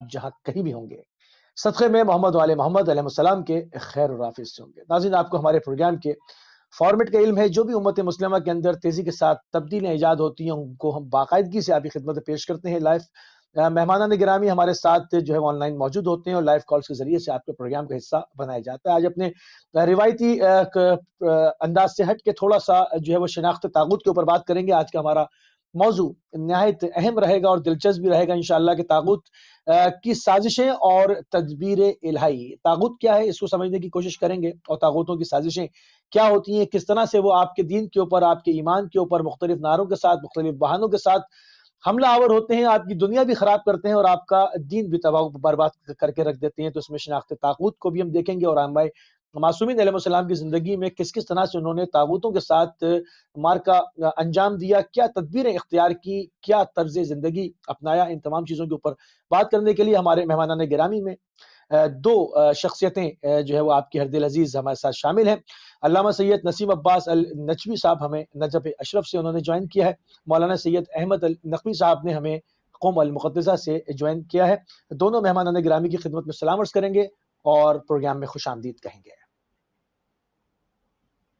آپ جہاں کہیں بھی ہوں گے صدقے میں محمد و آل محمد علیہ السلام کے خیر و رافظ سے ہوں گے۔ ناظرین، آپ کو ہمارے پروگرام کے فارمیٹ کا علم ہے، جو بھی امت مسلمہ کے اندر تیزی کے ساتھ تبدیلیاں ایجاد ہوتی ہیں ان کو ہم باقاعدگی سے آپ کی خدمت پیش کرتے ہیں لائف۔ مہمانان گرامی ہمارے ساتھ جو ہے آن لائن موجود ہوتے ہیں اور لائیو کالز کے ذریعے سے آپ کے پروگرام کا حصہ بنایا جاتا ہے۔ آج اپنے روایتی انداز سے ہٹ کے تھوڑا سا جو ہے وہ شناخت طاغوت کے اوپر بات کریں گے۔ آج کا ہمارا موضوع نہایت اہم رہے گا اور دلچسپ بھی رہے گا انشاءاللہ کہ طاغوت کی سازشیں اور تدبیر الہی۔ طاغوت کیا ہے اس کو سمجھنے کی کوشش کریں گے، اور طاغوتوں کی سازشیں کیا ہوتی ہیں، کس طرح سے وہ آپ کے دین کے اوپر، آپ کے ایمان کے اوپر مختلف نعروں کے ساتھ، مختلف بہانوں کے ساتھ حملہ آور ہوتے ہیں، آپ کی دنیا بھی خراب کرتے ہیں اور آپ کا دین بھی تباہ برباد کر کے رکھ دیتے ہیں۔ تو اس میں شناخت طاغوت کو بھی ہم دیکھیں گے اور آنبائے معصومین علیہ السلام کی زندگی میں کس کس طرح سے انہوں نے طاغوتوں کے ساتھ مارکا انجام دیا، کیا تدبیریں اختیار کی، کیا طرز زندگی اپنایا۔ ان تمام چیزوں کے اوپر بات کرنے کے لیے ہمارے مہمانان گرامی میں دو شخصیتیں جو ہے وہ آپ کی ہر دل عزیز ہمارے ساتھ شامل ہیں۔ علامہ سید نسیم عباس النجوی صاحب ہمیں نجف اشرف سے انہوں نے جوائن کیا ہے، مولانا سید احمد النقوی صاحب نے ہمیں قوم المقدسہ سے جوائن کیا ہے۔ دونوں مہمانان گرامی کی خدمت میں سلام عرض کریں گے اور پروگرام میں خوش آمدید کہیں گے۔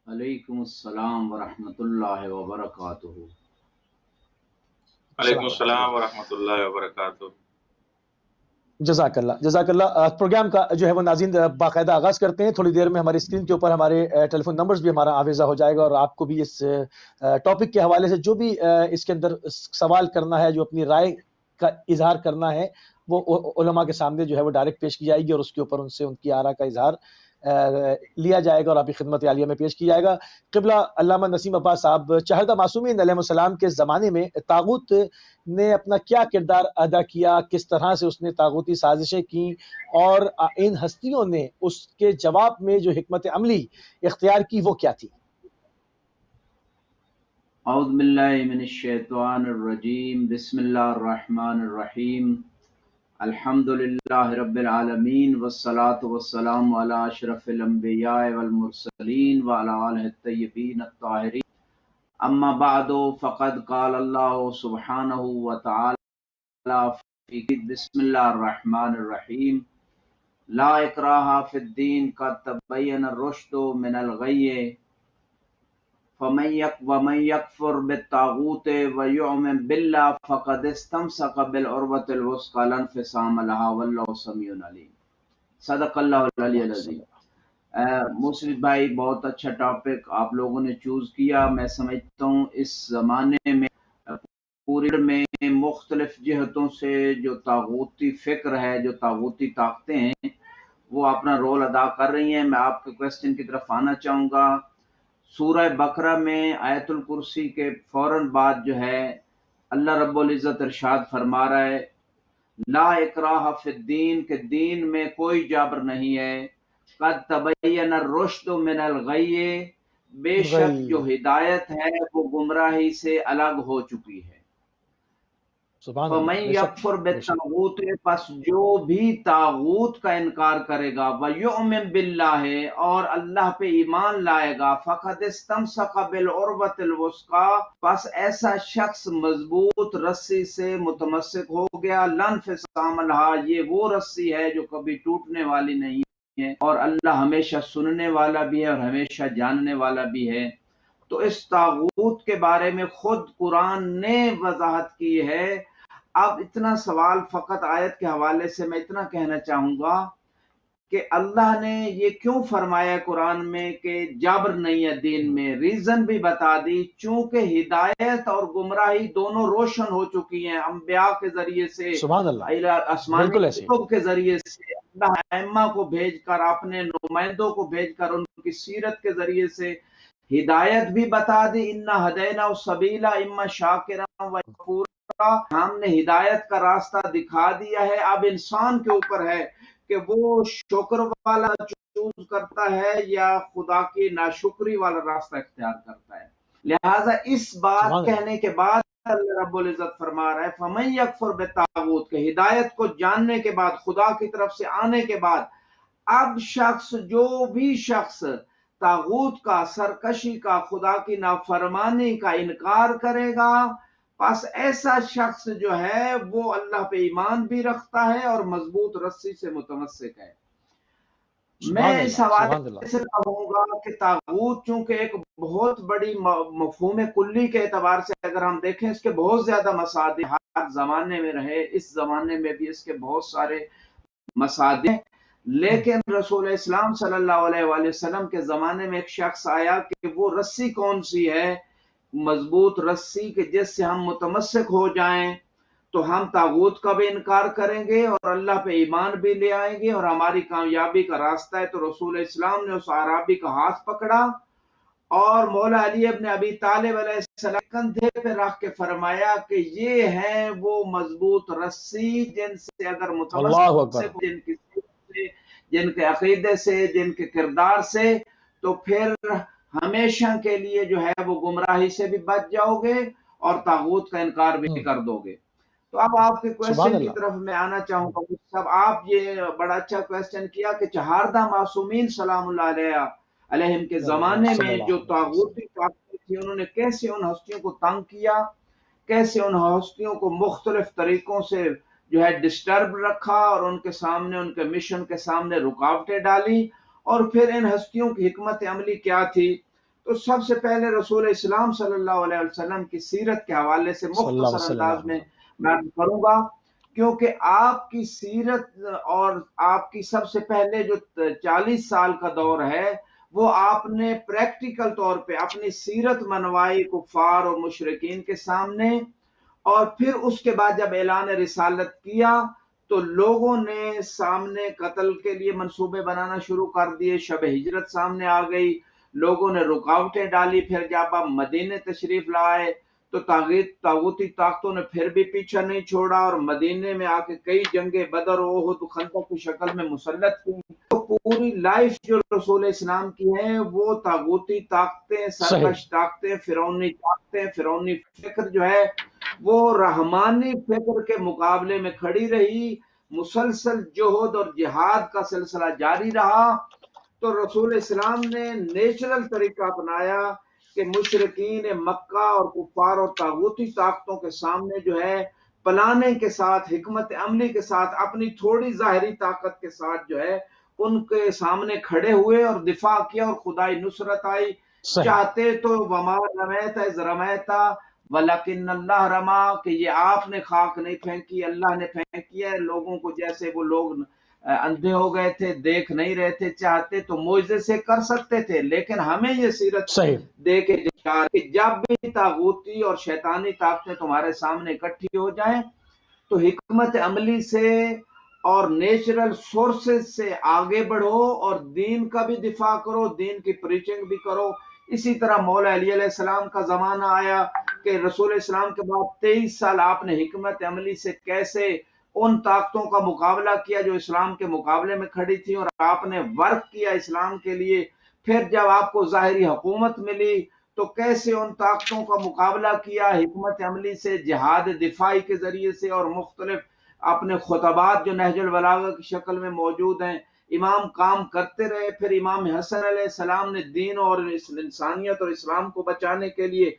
علیکم السلام ورحمۃ اللہ وبرکاتہ۔ علیکم السلام ورحمۃ اللہ وبرکاتہ۔ جزاک اللہ، جزاک اللہ۔ پروگرام کا جو ہے وہ ناظرین باقاعدہ آغاز کرتے ہیں۔ تھوڑی دیر میں ہماری اسکرین کے اوپر ہمارے ٹیلی فون نمبرز بھی ہمارا آویزہ ہو جائے گا، اور آپ کو بھی اس ٹاپک کے حوالے سے جو بھی اس کے اندر سوال کرنا ہے، جو اپنی رائے کا اظہار کرنا ہے، وہ علماء کے سامنے جو ہے وہ ڈائریکٹ پیش کی جائے گی، اور اس کے اوپر ان سے ان کی آراء کا اظہار لیا جائے گا اور آپ کی خدمت عالیہ میں پیش کیا جائے گا۔ قبلہ علامہ نسیم عباس صاحب، چہردہ معصومین علیہ السلام کے زمانے میں طاغوت نے اپنا کیا کردار ادا کیا، کس طرح سے اس نے طاغوتی سازشیں کی، اور ان ہستیوں نے اس کے جواب میں جو حکمت عملی اختیار کی وہ کیا تھی؟ اعوذ باللہ من الشیطان الرجیم، بسم اللہ الرحمن الرحیم، الحمد للہ رب العالمین، والصلاة والسلام علی اشرف الانبیاء والمرسلین وعلی آلہ الطیبین الطاہرین، اما بعد فقد قال اللہ سبحانہ وتعالی فی بسم اللہ الرحمن الرحیم، لا اکراہ فی الدین قد تبین الرشد من الغی، ومن یکفر بالطاغوت ویؤمن باللہ فقد استمسک بالعروۃ الوثقی لا انفصام لہا واللہ سمیع علیم۔ صدق اللہ العلی العظیم۔ مسلم بھائی، بہت اچھا ٹاپک آپ لوگوں نے چوز کیا۔ میں سمجھتا ہوں اس زمانے میں پوری میں مختلف جہتوں سے جو طاغوتی فکر ہے، جو طاغوتی طاقتیں ہیں، وہ اپنا رول ادا کر رہی ہیں۔ میں آپ کے کوسچن کی طرف آنا چاہوں گا۔ سورہ بقرہ میں آیت الکرسی کے فوراً بعد جو ہے اللہ رب العزت ارشاد فرما رہا ہے، لا اکراہ فی الدین، کہ دین میں کوئی جبر نہیں ہے، قد تبین الرشد من الغی، بے شک جو ہدایت ہے وہ گمراہی سے الگ ہو چکی ہے۔ فَمَن یکفر بالطاغوت، پس جو بھی طاغوت کا انکار کرے گا، وَیُؤْمِن بِاللَّہِ، اور اللہ پہ ایمان لائے گا، فَقَدِ اسْتَمْسَكَ بِالْعُرْوَةِ الْوُثْقَىٰ، پس ایسا شخص مضبوط رسی سے متمسک ہو گیا، لَا انفصام لَہَا، یہ وہ رسی ہے جو کبھی ٹوٹنے والی نہیں ہے، اور اللہ ہمیشہ سننے والا بھی ہے اور ہمیشہ جاننے والا بھی ہے۔ تو اس طاغوت کے بارے میں خود قرآن نے وضاحت کی ہے۔ اب اتنا سوال فقط آیت کے حوالے سے میں اتنا کہنا چاہوں گا کہ اللہ نے یہ کیوں فرمایا قرآن میں کہ جبر نہیں ہے دین میں، ریزن بھی بتا دی، چونکہ ہدایت اور گمراہی دونوں روشن ہو چکی ہیں انبیاء کے ذریعے سے، سبحان اللہ، آسمانی کتب کے ذریعے سے، اللہ ائمہ کو بھیج کر، اپنے نمائندوں کو بھیج کر، ان کی سیرت کے ذریعے سے ہدایت بھی بتا دی، انا ہدینا السبیل اما شاکرا و کفورا، ہم نے ہدایت کا راستہ دکھا دیا ہے۔ اب انسان کے اوپر ہے کہ وہ شکر والا چوز کرتا ہے یا خدا کی ناشکری والا راستہ اختیار کرتا ہے۔ لہٰذا اس بات کہنے کے بعد اللہ رب العزت فرما رہا ہے فَمَن یکفر بالطاغوت، کہ ہدایت کو جاننے کے بعد، خدا کی طرف سے آنے کے بعد، اب جو بھی شخص طاغوت کا، سرکشی کا، خدا کی نافرمانی کا انکار کرے گا، پس ایسا شخص جو ہے وہ اللہ پہ ایمان بھی رکھتا ہے اور مضبوط رسی سے متمسک ہے۔ میں اس حوالے سے کہوں گا کہ طاغوت چونکہ ایک بہت بڑی مفہوم کلی کے اعتبار سے اگر ہم دیکھیں اس کے بہت زیادہ مصادر ہر زمانے میں رہے، اس زمانے میں بھی اس کے بہت سارے مصادر، لیکن رسول اسلام صلی اللہ علیہ وآلہ وسلم کے زمانے میں ایک شخص آیا کہ وہ رسی کون سی ہے، مضبوط رسی کہ جس سے ہم متمسک ہو جائیں تو ہم طاغوت کا بھی انکار کریں گے اور اللہ پہ ایمان بھی لے آئیں گے اور ہماری کامیابی کا راستہ ہے۔ تو رسول اسلام نے اس اعرابی کا ہاتھ پکڑا اور مولا علی ابن ابی طالب علیہ السلام کندھے پہ رکھ کے فرمایا کہ یہ ہے وہ مضبوط رسی جن سے اگر متمسک جن کے عقیدے سے، جن کے کردار سے، تو پھر ہمیشہ کے لیے جو ہے وہ گمراہی سے بھی بچ جاؤ گے اور طاغوت کا انکار بھی کر دو گے۔ تو اب آپ کے کویسچن کی طرف میں آنا چاہوں گا۔ سب آپ یہ بڑا اچھا کویسچن کیا کہ چہاردہ معصومین سلام اللہ علیہم کے زمانے میں جو طاغوتی طاقتیں تھی انہوں نے کیسے ان ہستیوں کو تنگ کیا، کیسے ان ہستیوں کو مختلف طریقوں سے جو ہے ڈسٹرب رکھا اور ان کے سامنے، ان کے مشن کے سامنے رکاوٹیں ڈالی، اور پھر ان ہستیوں کی حکمت عملی کیا تھی۔ تو سب سے پہلے رسول اسلام صلی اللہ علیہ وسلم کی سیرت کے حوالے سے مختصر انداز میں کروں گا، کیونکہ آپ کی سیرت اور آپ کی سب سے پہلے جو 40 سال کا دور ہے وہ آپ نے پریکٹیکل طور پہ اپنی سیرت منوائی کفار اور مشرکین کے سامنے، اور پھر اس کے بعد جب اعلان رسالت کیا تو لوگوں نے سامنے قتل کے لیے منصوبے بنانا شروع کر دیے، شب ہجرت سامنے آ گئی، لوگوں نے رکاوٹیں ڈالی۔ پھر جب آپ مدینے تشریف لائے تو طاغوتی طاقتوں نے پھر بھی پیچھا نہیں چھوڑا اور مدینے میں آ کے کئی جنگیں بدر و احد خندق کی شکل میں مسلط کی۔ تو پوری لائف جو رسول اسلام کی ہے وہ طاغوتی طاقتیں، سرکش طاقتیں، فرعونی فکر جو ہے وہ رحمانی فکر کے مقابلے میں کھڑی رہی، مسلسل جہد اور جہاد کا سلسلہ جاری رہا۔ تو رسول اسلام نے نیچرل طریقہ اپنایا کہ مشرکین مکہ اور کفار اور طاغوتی طاقتوں کے سامنے جو ہے پلاننگ کے ساتھ، حکمت عملی کے ساتھ، اپنی تھوڑی ظاہری طاقت کے ساتھ جو ہے ان کے سامنے کھڑے ہوئے اور دفاع کیا اور خدائی نصرت آئی۔ چاہتے تو وما رمیت اذ رمیتا ولکن اللہ رما، کہ یہ آپ نے خاک نہیں پھینکی، اللہ نے پھینکی ہے۔ لوگوں کو جیسے وہ لوگ اندھے ہو گئے تھے، دیکھ نہیں رہے تھے، چاہتے تو معجزے سے کر سکتے تھے، لیکن ہمیں یہ سیرت دے کے کہ جب بھی طاغوتی اور شیطانی طاقتیں تمہارے سامنے اکٹھی ہو جائیں تو حکمت عملی سے اور نیچرل سورسز سے آگے بڑھو اور دین کا بھی دفاع کرو، دین کی پریچنگ بھی کرو۔ اسی طرح مولا علی علیہ السلام کا زمانہ آیا کہ رسول اسلام کے بعد 23 سال آپ نے حکمت عملی سے کیسے ان طاقتوں کا مقابلہ کیا جو اسلام کے مقابلے میں کھڑی تھی، اور آپ نے ورک کیا اسلام کے لیے۔ پھر جب آپ کو ظاہری حکومت ملی تو کیسے ان طاقتوں کا مقابلہ کیا حکمت عملی سے، جہاد دفاعی کے ذریعے سے، اور مختلف اپنے خطبات جو نہج البلاغہ کی شکل میں موجود ہیں امام کام کرتے رہے۔ پھر امام حسن علیہ السلام نے دین اور انسانیت اور اسلام کو بچانے کے لیے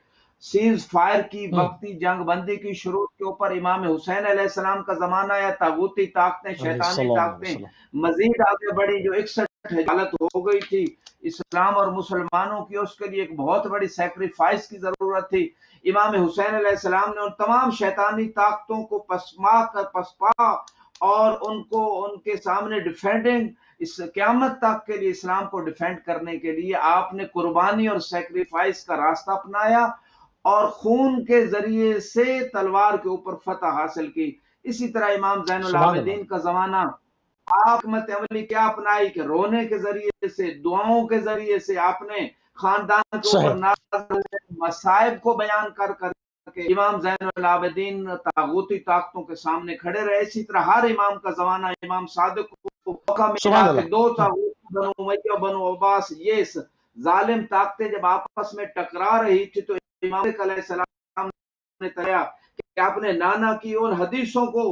سیز فائر کی، وقتی جنگ بندی کی شروع کے اوپر امام حسین علیہ السلام کا زمانہ آیا، طاغوتی طاقتیں، شیطانی طاقتیں مزید آگے بڑھی، جو 61 حالت ہو گئی تھی اسلام اور مسلمانوں کی، اس کے لیے ایک بہت بڑی سیکریفائس کی ضرورت تھی۔ امام حسین علیہ السلام نے ان تمام شیطانی طاقتوں کو پسپا اور ان کو ان کے سامنے ڈیفینڈنگ، اس قیامت تک کے لیے اسلام کو ڈیفینڈ کرنے کے لیے آپ نے قربانی اور سیکریفائس کا راستہ اپنایا اور خون کے ذریعے سے تلوار کے اوپر فتح حاصل کی۔ اسی طرح امام زین العابدین کا زمانہ، آپ حکمت عملی کیا اپنائی کہ رونے کے ذریعے سے، دعاؤں کے ذریعے سے آپ نے خاندان کے اوپر نازل مصائب کو بیان کر کے امام زین العابدین طاغوتی طاقتوں کے سامنے کھڑے رہے۔ اسی طرح ہر امام کا زمانہ، امام صادق کو موقع ملا کہ دو طاغوت، بنو امیہ بنو عباس، یہ ظالم طاقتیں جب آپس میں ٹکرا رہی تھی تو امام علیہ السلام نے طرح کہ اپنے نانا کی ان حدیثوں کو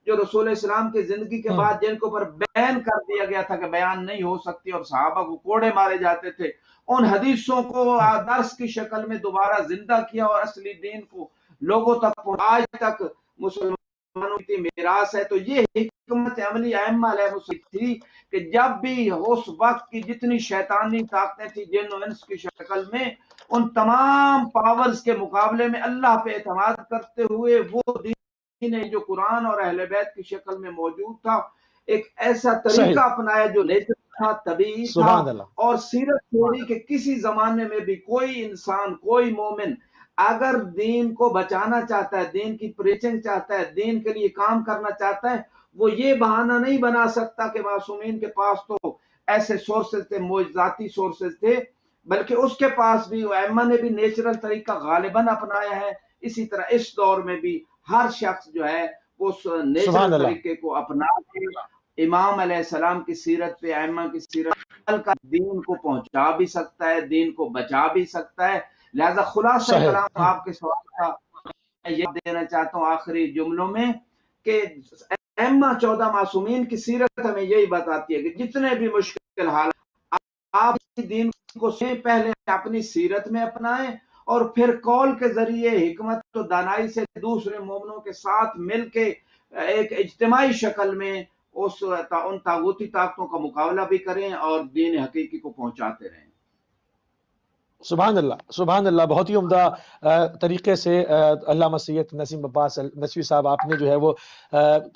جو رسول اسلام کی زندگی کے بعد جن کے اوپر بین کر دیا گیا تھا کہ بیان نہیں ہو سکتی اور صحابہ کو کوڑے مارے جاتے تھے، ان حدیثوں کو درس کی شکل میں دوبارہ زندہ کیا اور اصلی دین کو لوگوں تک آج تک مسلمانوں کی میراث ہے. تو یہ حکمت عملی ائمہ علیہ السلام تھی کہ جب بھی اس وقت کی جتنی شیطانی طاقتیں تھیں جن و انس کی شکل میں، ان تمام پاورز کے مقابلے میں اللہ پہ اعتماد کرتے ہوئے وہ دین ہے جو قرآن اور اہل بیت کی شکل میں موجود تھا، ایک ایسا طریقہ اپنایا جو نیچرل تھا، طبیعی تھا. اور سیرت تھوڑی کہ کسی زمانے میں بھی کوئی انسان، کوئی مومن اگر دین کو بچانا چاہتا ہے، دین کی پریچنگ چاہتا ہے، دین کے لیے کام کرنا چاہتا ہے، وہ یہ بہانہ نہیں بنا سکتا کہ معصومین کے پاس تو ایسے سورسز تھے، معجزاتی سورسز تھے، بلکہ اس کے پاس بھی ائمہ نے بھی نیچرل طریقہ غالباً اپنایا ہے. اسی طرح اس دور میں بھی ہر شخص جو ہے اس نیچرل طریقے کو اپنا کے امام علیہ السلام کی سیرت پہ، ائمہ کی سیرت کا دین کو پہنچا بھی سکتا ہے، دین کو بچا بھی سکتا ہے. لہذا خلاصہ کلام آپ کے سوال کا میں یہ دینا چاہتا ہوں آخری جملوں میں کہ ائمہ 14 معصومین کی سیرت ہمیں یہی بتاتی ہے کہ جتنے بھی مشکل حالات آپ دین کو پہلے اپنی سیرت میں اپنائیں اور پھر قول کے ذریعے حکمت و دانائی سے دوسرے مومنوں کے ساتھ مل کے ایک اجتماعی شکل میں ان طاغوتی طاقتوں کا مقابلہ بھی کریں اور دین حقیقی کو پہنچاتے رہیں. سبحان اللہ، سبحان اللہ. بہت ہی عمدہ طریقے سے علامہ سید نسیم عباس نسوی صاحب آپ نے جو ہے وہ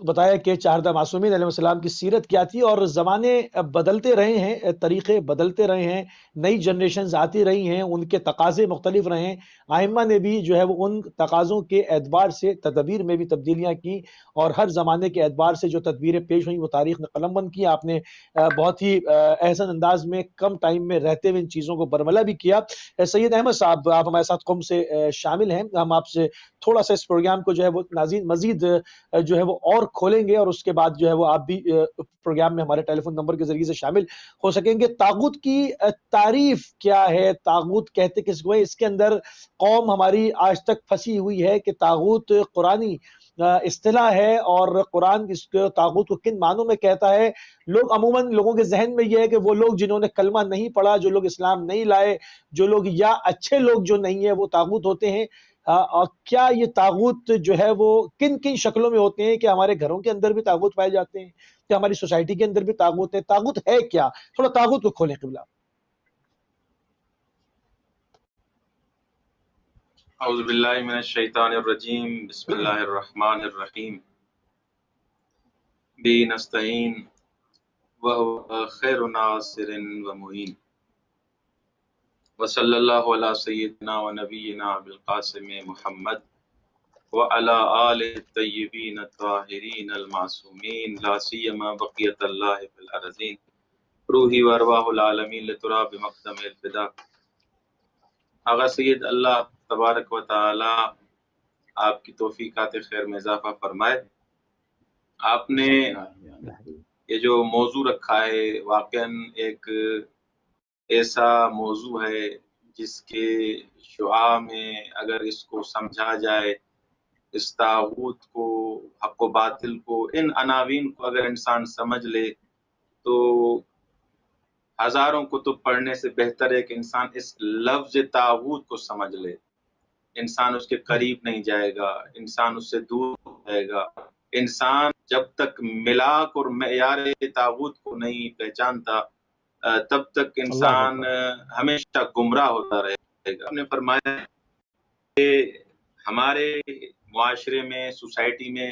بتایا کہ 14 معصومین علیہ السلام کی سیرت کیا تھی، اور زمانے بدلتے رہے ہیں، طریقے بدلتے رہے ہیں، نئی جنریشنز آتی رہی ہیں، ان کے تقاضے مختلف رہے ہیں. ائمہ نے بھی جو ہے وہ ان تقاضوں کے اعتبار سے تدبیر میں بھی تبدیلیاں کی، اور ہر زمانے کے اعتبار سے جو تدبیریں پیش ہوئیں وہ تاریخ نے قلم بند کی. آپ نے بہت ہی احسن انداز میں کم ٹائم میں رہتے ہوئے ان چیزوں کو برملا بھی کیا. سید احمد صاحب، آپ ہمارے ساتھ قم سے شامل ہیں. ہم آپ سے تھوڑا سا اس پروگرام کو جو ہے وہ ناظرین مزید جو ہے وہ اور کھولیں گے، اور اس کے بعد جو ہے وہ آپ بھی پروگرام میں ہمارے ٹیلی فون نمبر کے ذریعے سے شامل ہو سکیں گے. طاغوت کی تعریف کیا ہے؟ طاغوت کہتے کس کو ہے؟ اس کے اندر قوم ہماری آج تک پھنسی ہوئی ہے کہ طاغوت قرآنی اصطلاح ہے، اور قرآن اس طاغوت کو کن معنوں میں کہتا ہے. لوگ عموماً لوگوں کے ذہن میں یہ ہے کہ وہ لوگ جنہوں نے کلمہ نہیں پڑھا، جو لوگ اسلام نہیں لائے، جو لوگ یا اچھے لوگ جو نہیں ہیں وہ طاغوت ہوتے ہیں. اور کیا یہ طاغوت جو ہے وہ کن کن شکلوں میں ہوتے ہیں؟ کہ ہمارے گھروں کے اندر بھی طاغوت پائے جاتے ہیں، کہ ہماری سوسائٹی کے اندر بھی طاغوت ہے؟ طاغوت ہے کیا؟ تھوڑا طاغوت کو کھولیں قبلہ. اعوذ باللہ من الشیطان الرجیم، بسم اللہ الرحمن الرحیم. بی نستعین وهو خیر ناصر و معین، وصلی اللہ علی سیدنا و نبینا بالقاسم محمد وعلی آلہ الطیبین الطاہرین المعصومین، لا سیما بقیت اللہ فی الارضین، روحی و ارواح العالمین لتراب مقدم الفدا. آغا سید اللہ تبارک و تعالی آپ کی توفیقات خیر میں اضافہ فرمائے. آپ نے یہ جو موضوع رکھا ہے واقعاً ایک ایسا موضوع ہے جس کے شعاع میں اگر اس کو سمجھا جائے، اس طاغوت کو، حق و باطل کو، ان عناوین کو اگر انسان سمجھ لے تو ہزاروں کتب پڑھنے سے بہتر ہے کہ انسان اس لفظ طاغوت کو سمجھ لے. انسان اس کے قریب نہیں جائے گا، انسان اس سے دور جائے گا. انسان جب تک ملاک اور معیار طاغوت کو نہیں پہچانتا تب تک انسان ہمیشہ گمراہ ہوتا رہے گا. ہم نے فرمایا کہ ہمارے معاشرے میں، سوسائٹی میں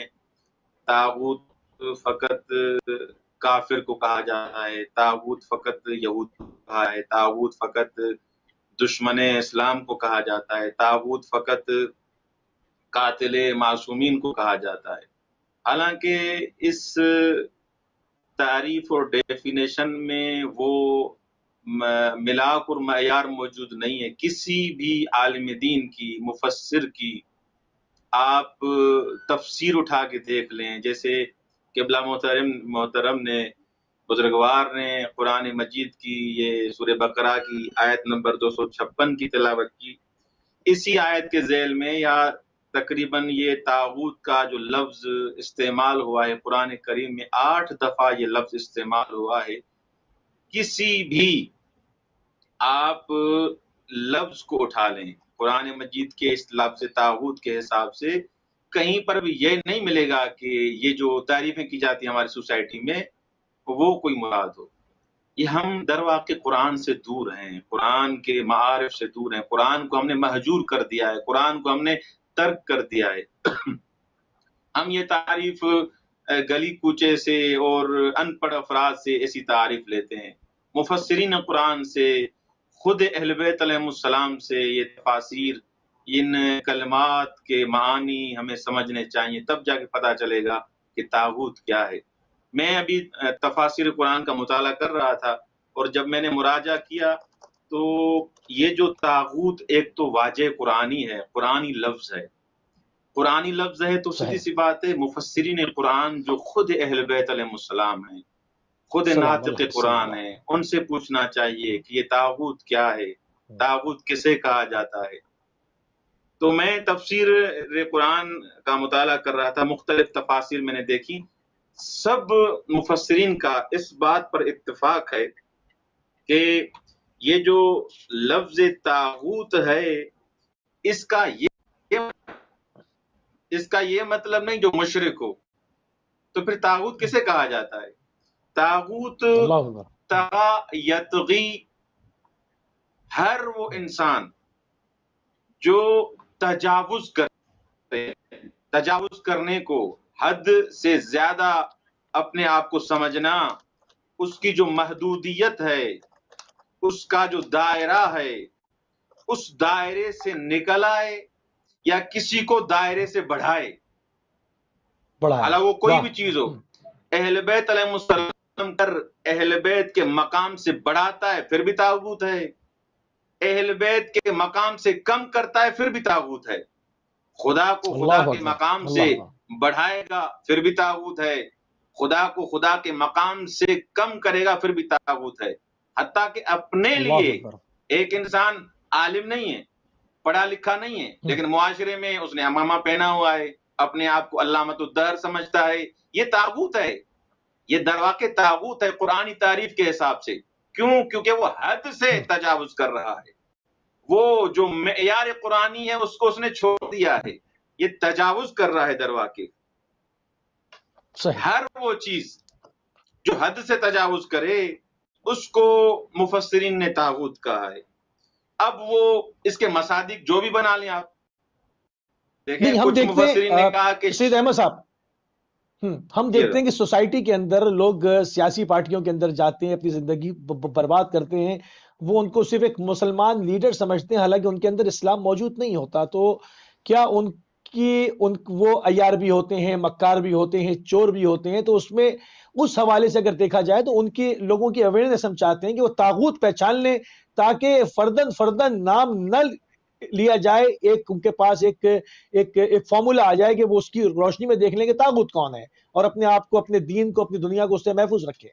طاغوت فقط کافر کو کہا جاتا ہے، طاغوت فقط یہود کو کہا ہے، طاغوت فقط دشمن اسلام کو کہا جاتا ہے، طاغوت فقط قاتل معصومین کو کہا جاتا ہے. حالانکہ اس تعریف اور ڈیفینیشن میں وہ ملاک اور معیار موجود نہیں ہے. کسی بھی عالم دین کی، مفسر کی آپ تفسیر اٹھا کے دیکھ لیں، جیسے قبلہ محترم نے، بزرگوار نے قرآن مجید کی یہ سورہ بقرہ کی آیت نمبر 256 کی تلاوت کی. اسی آیت کے ذیل میں یا تقریباً یہ طاغوت کا جو لفظ استعمال ہوا ہے قرآن کریم میں 8 دفعہ یہ لفظ استعمال ہوا ہے. کسی بھی آپ لفظ کو اٹھا لیں، قرآن مجید کے اس لفظ طاغوت کے حساب سے کہیں پر بھی یہ نہیں ملے گا کہ یہ جو تعریفیں کی جاتی ہیں ہماری سوسائٹی میں وہ کوئی مراد ہو. یہ ہم در واقع قرآن سے دور ہیں، قرآن کے معارف سے دور ہیں، قرآن کو ہم نے مہجور کر دیا ہے، قرآن کو ہم نے ترک کر دیا ہے. ہم یہ تعریف گلی کوچے سے اور ان پڑھ افراد سے ایسی تعریف لیتے ہیں. مفسرین قرآن سے، خود اہل بیت علیہ السلام سے یہ تفاسیر، ان کلمات کے معانی ہمیں سمجھنے چاہیے، تب جا کے پتہ چلے گا کہ طاغوت کیا ہے. میں ابھی تفاسیر قرآن کا مطالعہ کر رہا تھا اور جب میں نے مراجعہ کیا تو یہ جو طاغوت ایک تو واجہ قرآنی ہے، قرآنی لفظ ہے، قرآنی لفظ ہے تو سیدھی سی بات ہے مفسرین قرآن جو خود اہل بیت علیہ السلام ہیں، خود ناطق قرآن ہیں، ان سے پوچھنا چاہیے کہ یہ طاغوت کیا ہے، طاغوت کسے کہا جاتا ہے. تو میں تفسیر قرآن کا مطالعہ کر رہا تھا، مختلف تفاسیر میں نے دیکھی، سب مفسرین کا اس بات پر اتفاق ہے کہ یہ جو لفظ طاغوت ہے اس کا یہ مطلب نہیں جو مشرک ہو. تو پھر طاغوت کسے کہا جاتا ہے؟ طاغوت طغا یطغی، ہر وہ انسان جو تجاوز کرنے کو، حد سے زیادہ اپنے آپ کو سمجھنا، اس کی جو محدودیت ہے، اس کا جو دائرہ ہے، اس دائرے سے نکل آئے یا کسی کو دائرے سے بڑھائے، حالانکہ وہ کوئی بھی چیز ہو. اہل بیت علیہ السلام کر اہل بیت کے مقام سے بڑھاتا ہے پھر بھی طاغوت ہے، اہل بیت کے مقام سے کم کرتا ہے پھر بھی طاغوت ہے. خدا کو خدا کے مقام سے بڑھائے گا پھر بھی طاغوت ہے، خدا کو خدا کے مقام سے کم کرے گا پھر بھی طاغوت ہے. حتیٰ کہ اپنے لیے ایک انسان عالم نہیں ہے، پڑھا لکھا نہیں ہے، لیکن معاشرے میں اس نے امامہ پہنا ہوا ہے، اپنے آپ کو علامت الدہر سمجھتا ہے، یہ طاغوت ہے. یہ در واقع طاغوت ہے قرآنی تعریف کے حساب سے. کیوں؟ کیونکہ وہ حد سے تجاوز کر رہا ہے، وہ جو معیار قرآنی ہے اس کو اس نے چھوڑ دیا ہے، یہ تجاوز کر رہا ہے در واقع. ہر وہ چیز جو حد سے تجاوز کرے اس کو مفسرین نے طاغوت کہا ہے. اب وہ اس کے مصادق جو بھی بنا لیں آپ دیکھیں، کچھ مفسرین نے کہا کہ سید احمد صاحب، ہم دیکھتے ہیں کہ سوسائٹی کے اندر لوگ سیاسی پارٹیوں کے اندر جاتے ہیں، اپنی زندگی برباد کرتے ہیں، وہ ان کو صرف ایک مسلمان لیڈر سمجھتے ہیں، حالانکہ ان کے اندر اسلام موجود نہیں ہوتا. تو کیا وہ عیار بھی ہوتے ہیں، مکار بھی ہوتے ہیں، چور بھی ہوتے ہیں؟ تو اس میں اس حوالے سے اگر دیکھا جائے تو ان کے لوگوں کی اویئرنیس ہم چاہتے ہیں کہ وہ طاغوت پہچان لیں، تاکہ فردن نام نہ لیا جائے، ان کے پاس ایک فارمولا آ جائے کہ وہ اس کی روشنی میں دیکھ لیں کہ طاغوت کون ہے، اور اپنے آپ کو، اپنے دین کو، اپنی دنیا کو اس سے محفوظ رکھے.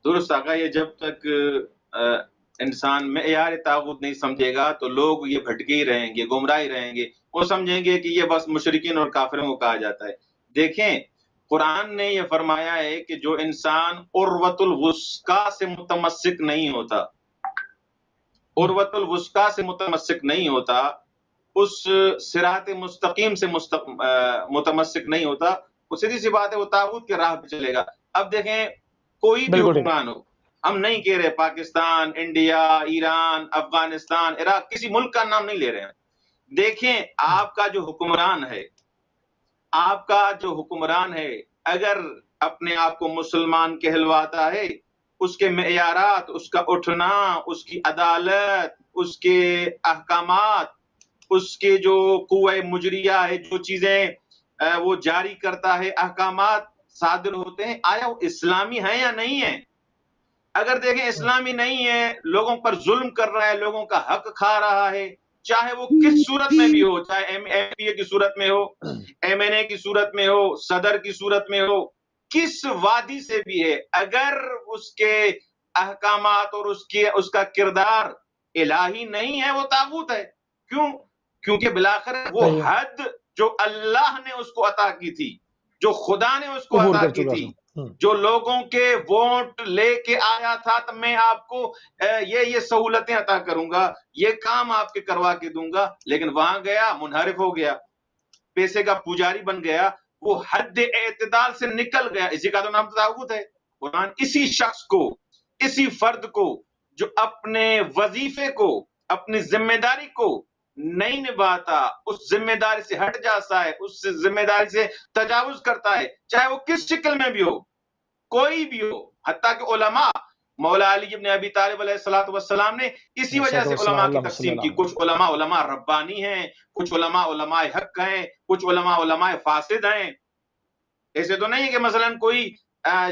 درست آقا، یہ جب تک انسان معیار طاغوت نہیں سمجھے گا تو لوگ یہ بھٹکے ہی رہیں گے، گمراہ ہی رہیں گے، وہ سمجھیں گے کہ یہ بس مشرکین اور کافروں کو کہا جاتا ہے. دیکھیں قرآن نے یہ فرمایا ہے کہ جو انسان عروۃ الوثقیٰ سے متمسک نہیں ہوتا، عروۃ الوثقیٰ سے متمسک نہیں ہوتا، اس صراط مستقیم سے متمسک نہیں ہوتا، وہ سیدھی سی بات ہے وہ طاغوت کے راہ پہ چلے گا. اب دیکھیں کوئی بھی حکمران ہو، ہم نہیں کہہ رہے پاکستان، انڈیا، ایران، افغانستان، عراق، کسی ملک کا نام نہیں لے رہے ہیں. دیکھیں آپ کا جو حکمران ہے اگر اپنے آپ کو مسلمان کہلواتا ہے، اس کے معیارات، اس کا اٹھنا، اس کی عدالت، اس کے احکامات، اس کے جو قوہ مجریہ ہے، جو چیزیں وہ جاری کرتا ہے، احکامات صادر ہوتے ہیں، آیا وہ اسلامی ہیں یا نہیں ہیں؟ اگر دیکھیں اسلامی نہیں ہے، لوگوں پر ظلم کر رہا ہے، لوگوں کا حق کھا رہا ہے، چاہے وہ کس صورت میں بھی ہو، چاہے ایم پی اے کی صورت میں ہو، ایم این اے کی صورت میں ہو، صدر کی صورت میں ہو، کس وادی سے بھی ہے، اگر اس کے احکامات اور اس کا کردار الہی نہیں ہے، وہ طاغوت ہے. کیوں؟ کیونکہ بلاخر وہ حد جو اللہ نے اس کو عطا کی تھی، جو خدا نے اس کو عطا کی تھی، جو لوگوں کے ووٹ لے کے آیا تھا تو میں آپ کو یہ سہولتیں عطا کروں گا، یہ کام آپ کے کروا کے دوں گا، لیکن وہاں گیا منحرف ہو گیا، پیسے کا پجاری بن گیا، وہ حد اعتدال سے نکل گیا. اسی کا تو نام طاغوت ہے. قرآن اسی شخص کو، اسی فرد کو جو اپنے وظیفے کو، اپنی ذمہ داری کو نہیں نبھاتا، اس ذمہ داری سے ہٹ جاتا ہے، اس ذمہ داری سے تجاوز کرتا ہے، چاہے وہ کس شکل میں بھی ہو، کوئی بھی ہو، حتیٰ کہ علماء، مولا علی ابن ابی طالب علیہ الصلوۃ والسلام نے اسی وجہ سے علماء کی تقسیم کی. کچھ علماء ربانی ہیں، کچھ علماء حق ہیں، کچھ علماء فاسد ہیں. ایسے تو نہیں کہ مثلا کوئی